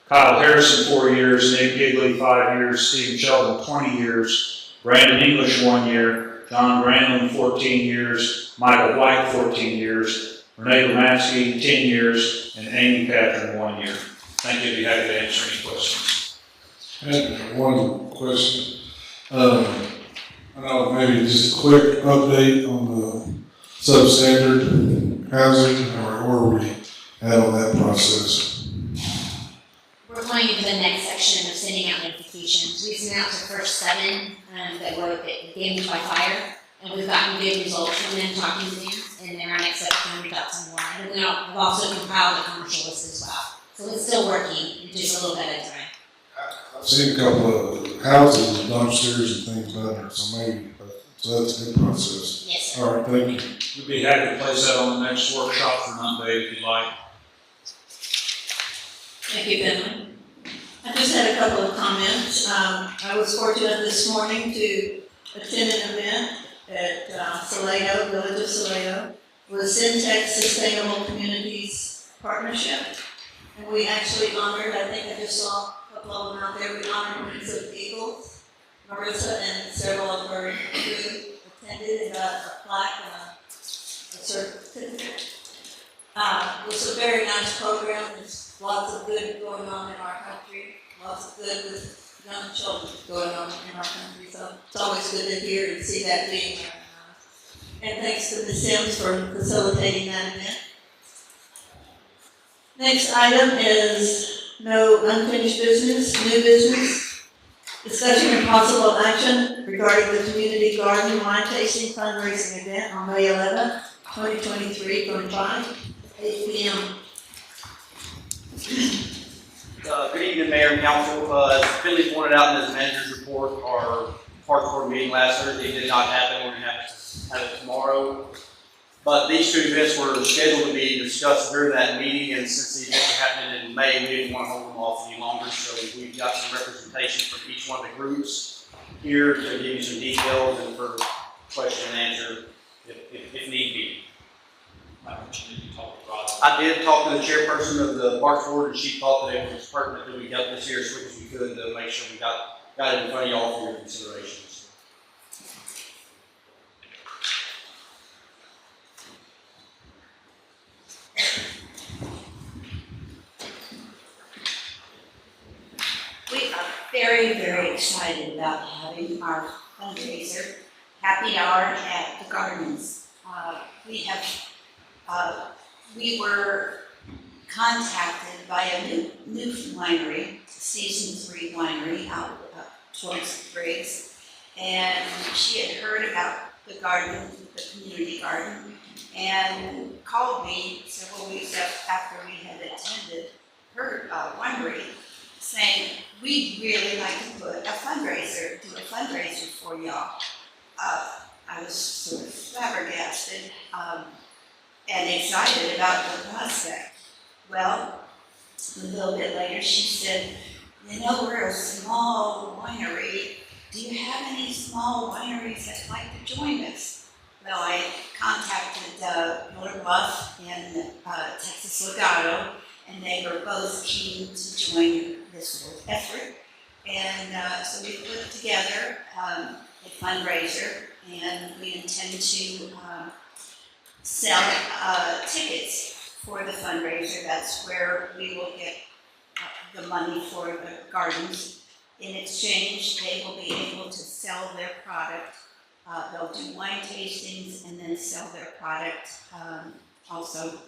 Kyle Harrison, 4 years, Nick Gigley, 5 years, Stephen Sheldon, 20 years, Brandon English, 1 year, John Granlund, 14 years, Michael White, 14 years, Renee Romansky, 10 years, and Amy Catherine, 1 year. Thank you. I'd be happy to answer any questions. I had one question. I know maybe just a quick update on the substandard housing, or where are we at on that process? We're going into the next section of sending out notifications. We sent out to the first 7 that were damaged by fire, and we've gotten good results from them, talking to them, and then our next section we got some more. And then we've also compiled a commercial list as well. So it's still working, it's just a little bit at a time. I've seen a couple of houses with dumpsters and things down there, so maybe, so that's a good process. Yes, sir. All right, thank you. We'd be happy to place that on the next workshop for an update if you'd like. Thank you, Finley. I just had a couple of comments. I was fortunate this morning to attend an event at Salado, Village of Salado, with Syntec Sustainable Communities Partnership. And we actually honored, I think I just saw a couple of them out there, we honored Marissa Eagles, Marissa and several of her crew attended and got a plaque and a certificate. It was a very nice program. There's lots of good going on in our country, lots of good with young children going on in our country. So it's always good to hear and see that being recognized. And thanks to Ms. Sims for facilitating that event. Next item is no unfinished business, new business. Discussion and possible action regarding the community garden wine tasting fundraising event on May 11th, 2023 from 5 to 8 p.m. Good evening, Mayor and Council. As Finley pointed out in his manager's report, our park board meeting last Thursday did not happen. We're going to have it tomorrow. But these two events were scheduled to be discussed during that meeting, and since the events are happening in May, we didn't want to hold them off any longer. So we've got some representation from each one of the groups here to give you some details and for question and answer if need be. I did talk to the chairperson of the Parks Board, and she thought that it was pertinent that we got this here as quick as we could to make sure we got it in front of y'all for your considerations. very, very excited about having our fundraiser, happy hour at the Gardens. We were contacted by a new winery, Season 3 winery out towards Briggs. And she had heard about the garden, the community garden, and called me several weeks after we had attended her winery, saying, we'd really like to do a fundraiser for y'all. I was sort of flabbergasted and excited about the prospect. Well, a little bit later she said, you know, we're a small winery. Do you have any small wineries that'd like to join us? Well, I contacted Miller Bluff and Texas Legato, and they were both keen to join this little effort. And so we put together a fundraiser, and we intend to sell tickets for the fundraiser. That's where we will get the money for the gardens. In exchange, they will be able to sell their product. They'll do wine tastings and then sell their product. Also,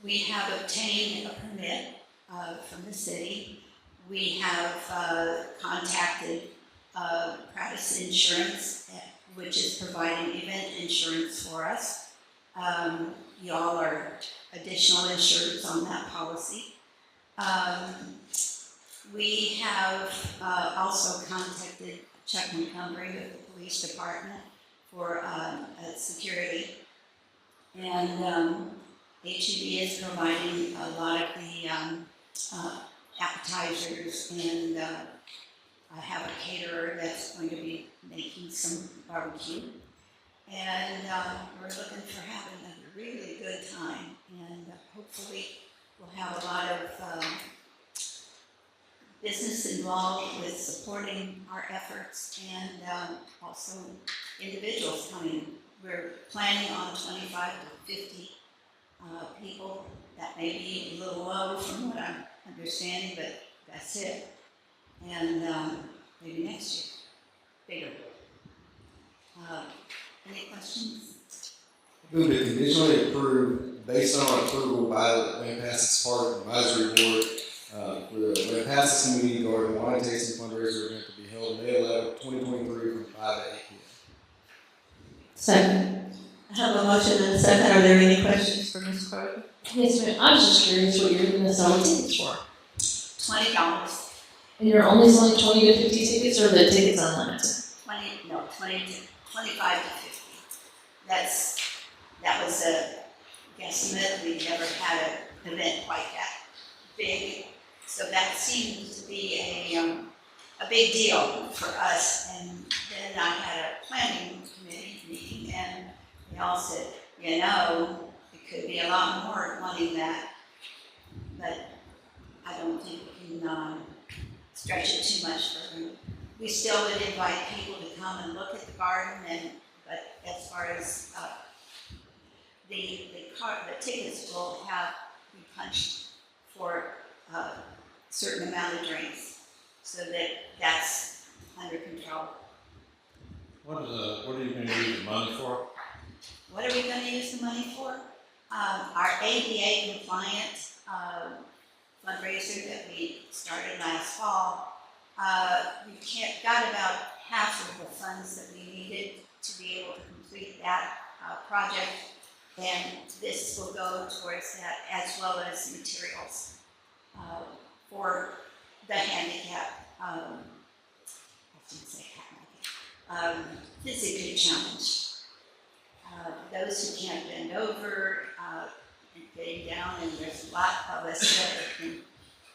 we have obtained a permit from the city. We have contacted Pratis Insurance, which is providing event insurance for us. Y'all are additional insureds on that policy. We have also contacted Chuck Montgomery with the police department for security. And HEB is providing a lot of the appetizers, and I have a caterer that's going to be making some barbecue. And we're looking for having a really good time, and hopefully we'll have a lot of business involved with supporting our efforts, and also individuals coming. We're planning on 25 to 50 people. That may be a little low from what I'm understanding, but that's it. And maybe next year, bigger. Any questions? Move to conditionally approve, based on approval by the Lampasas Park Advisory Board, for the Lampasas Community Garden Wine Tasting Fundraiser event to be held May 11, 2023 from 5 to 8 p.m. Second. I have a motion and a second. Are there any questions for Ms. Carter? Yes, ma'am. I was just curious what you're gonna sell tickets for. $20. And you're only selling 20 to 50 tickets, or are the tickets unlimited? 25 to 50. That was a guesstimate. We never had an event like that big, so that seemed to be a big deal for us. And then I had a planning committee meeting, and they all said, you know, it could be a lot more wanting that, but I don't think we can stretch it too much further. We still would invite people to come and look at the garden, but as far as the tickets will be punched for a certain amount of drinks, so that's under control. What are you gonna use the money for? What are we going to use the money for? Our ADA compliant fundraiser that we started last fall. We got about half of the funds that we needed to be able to complete that project, and this will go towards that, as well as materials for the handicap, I shouldn't say handicap, physically challenged. Those who can't bend over and getting down, and there's a lot of us that are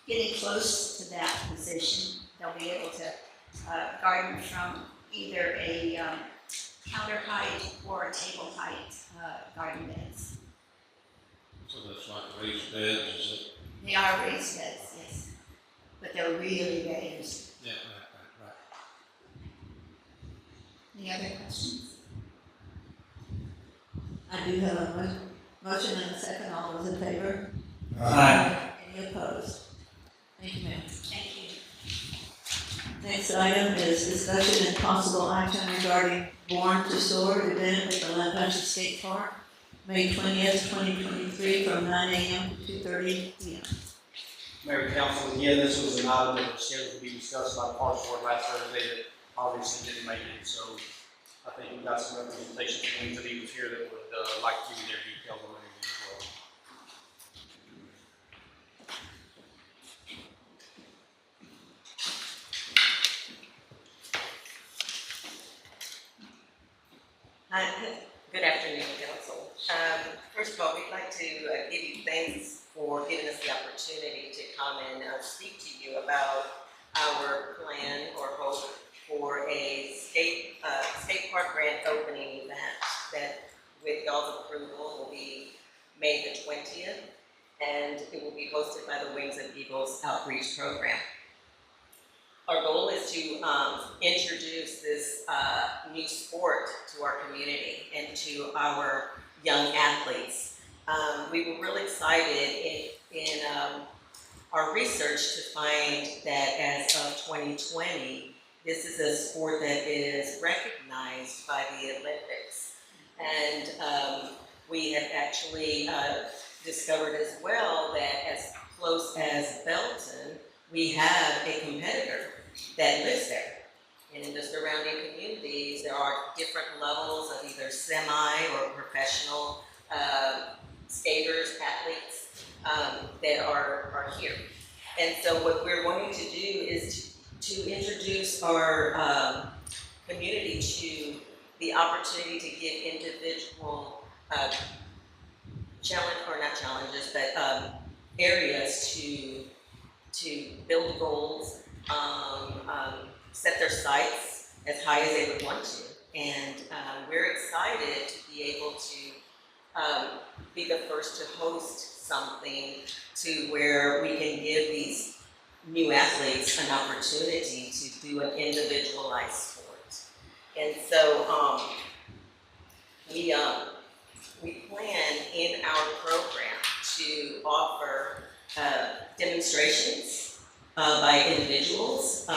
getting close to that position. They'll be able to garden from either a counter height or a table height garden beds. So that's like raised beds, is it? They are raised beds, yes, but they're really raised. Yeah, right. Any other questions? I do have a motion and a second. All those in favor? Aye. Any opposed? Thank you, ma'am. Thank you. next item is discussion and possible action regarding Born to Soar event at the Lampasas Skate Park, May 20th, 2023, from 9 a.m. to 2:30 p.m. Mayor and Council, again, this was an item that was scheduled to be discussed by the Parks Board last Thursday that obviously didn't make it, so I think we've got some representation from Wings of Eagles here that would like to give you their details on everything as well. Hi, good afternoon, Council. First of all, we'd like to give you thanks for giving us the opportunity to come and speak to you about our plan or hope for a skate park grand opening event that, with y'all's approval, will be May the 20th, and it will be hosted by the Wings of Eagles Outreach Program. Our goal is to introduce this new sport to our community and to our young athletes. We were really excited in our research to find that as of 2020, this is a sport that is recognized by the Olympics. And we have actually discovered as well that as close as Belton, we have a competitor that lives there. And in the surrounding communities, there are different levels of either semi or professional skaters, athletes that are here. And so what we're wanting to do is to introduce our community to the opportunity to give individual areas to build goals, set their sights as high as they would want to. And we're excited to be able to be the first to host something to where we can give these new athletes an opportunity to do an individualized sport. And so we plan in our program to offer demonstrations by individuals,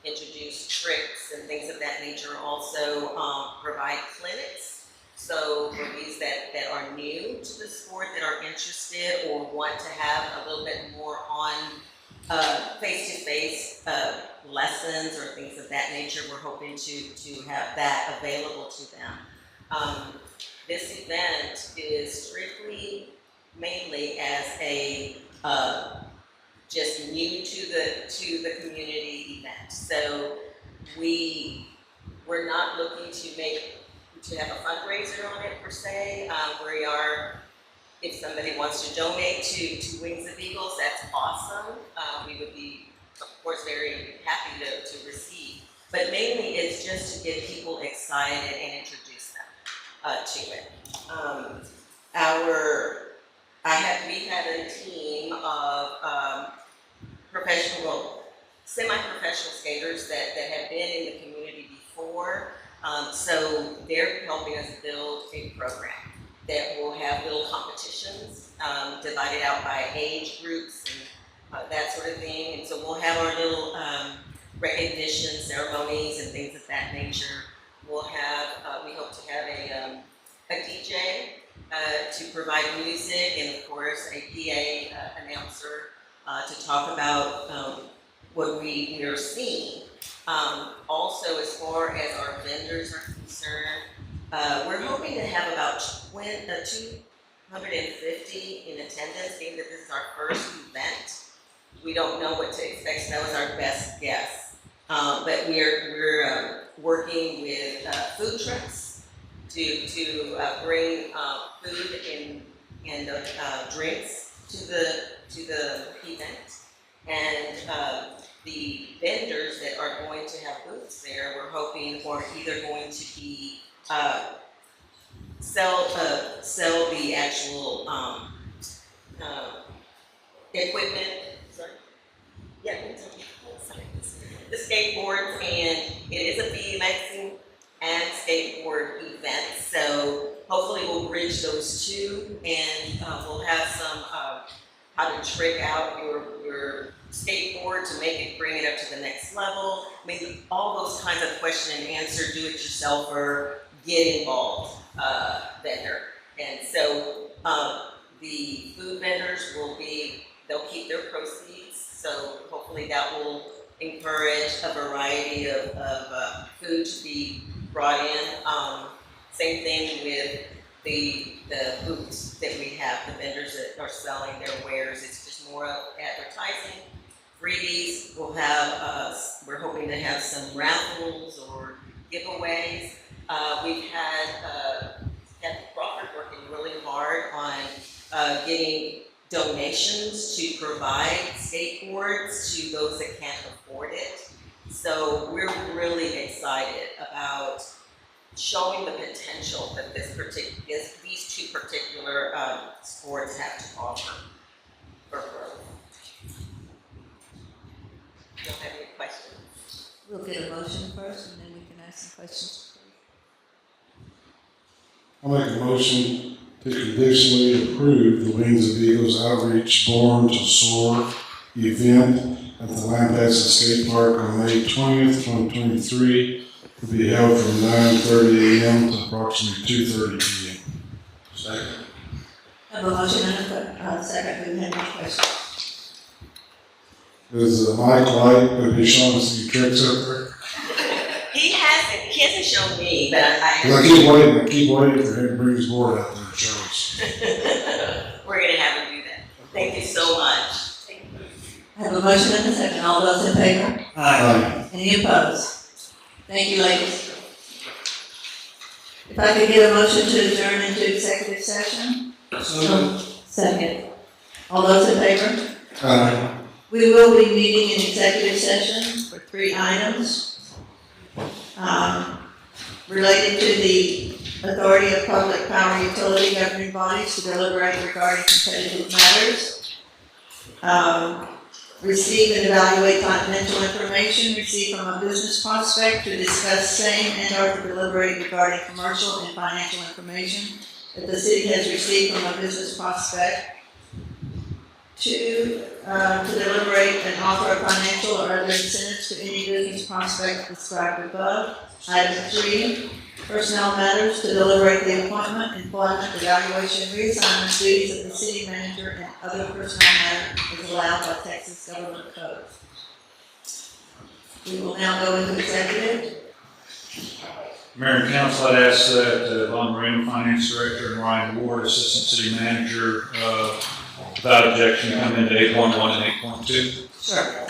introduce tricks and things of that nature, also provide clinics. So for these that are new to the sport, that are interested or want to have a little bit more on face-to-face lessons or things of that nature, we're hoping to have that available to them. This event is strictly, mainly as a just new to the community event. So we're not looking to have a fundraiser on it per se. We are, if somebody wants to donate to Wings of Eagles, that's awesome. We would be, of course, very happy to receive. But mainly it's just to get people excited and introduce them to it. We had a team of semi-professional skaters that have been in the community before. So they're helping us build a program that will have little competitions divided out by age groups and that sort of thing. And so we'll have our little recognition ceremonies and things of that nature. We'll have, we hope to have a DJ to provide music, and of course a PA announcer to talk about what we are seeing. Also, as far as our vendors are concerned, we're hoping to have about 250 in attendance, being that this is our first event. We don't know what to expect, so that was our best guess. But we're working with food trucks to bring food and drinks to the event, and the vendors that are going to have booths there, we're hoping are either going to be sell the actual equipment. Sorry. Yeah. The skateboards, and it is a BMXing and skateboard event. So hopefully we'll bridge those two, and we'll have some how to trick out your skateboard to bring it up to the next level. I mean, all those kinds of question and answer, do-it-yourselfer, get involved vendor. And so the food vendors they'll keep their proceeds. So hopefully that will encourage a variety of food to be brought in. Same thing with the booths that we have, the vendors that are selling their wares. It's just more of advertising. Freebies, we're hoping to have some raffles or giveaways. We've had Kathy Crawford working really hard on getting donations to provide skateboards to those that can't afford it. So we're really excited about showing the potential that these two particular sports have to offer for growth. Do you have any questions? We'll get a motion first, and then we can ask some questions. I'll make a motion to conditionally approve the Wings of Eagles Outreach Born to Soar event at the Lampasas Skate Park on May 20th, 2023, to be held from 9:30 a.m. to approximately 2:30 p.m. Second. I have a motion and a second. Do we have any questions? Is Mike Light going to be showing us any tricks up there? He hasn't shown me, but I keep waiting for him to bring his board out there and show us. we're gonna have him do that. Thank you so much. I have a motion and a second. All those in favor? Aye. Any opposed? Thank you, ladies. If I could get a motion to adjourn into executive session? Second. All those in favor? Aye. We will be meeting in executive session for 3 items. Related to the authority of public power utility governing bodies to deliberate regarding competitive matters. Receive and evaluate confidential information received from a business prospect to discuss same and/or to deliberate regarding commercial and financial information that the city has received from a business prospect. 2, to deliberate and offer financial or other incentives to any business prospect described above. Item 3, personnel matters, to deliberate the appointment, employment, evaluation, reassignment duties of the city manager and other personnel matters as allowed by Texas government code. We will now go into executive. Mayor and Council, I'd ask that Von Marino, Finance Director, and Ryan Ward, Assistant City Manager, without objection, come into 8.1 and 8.2. Sure.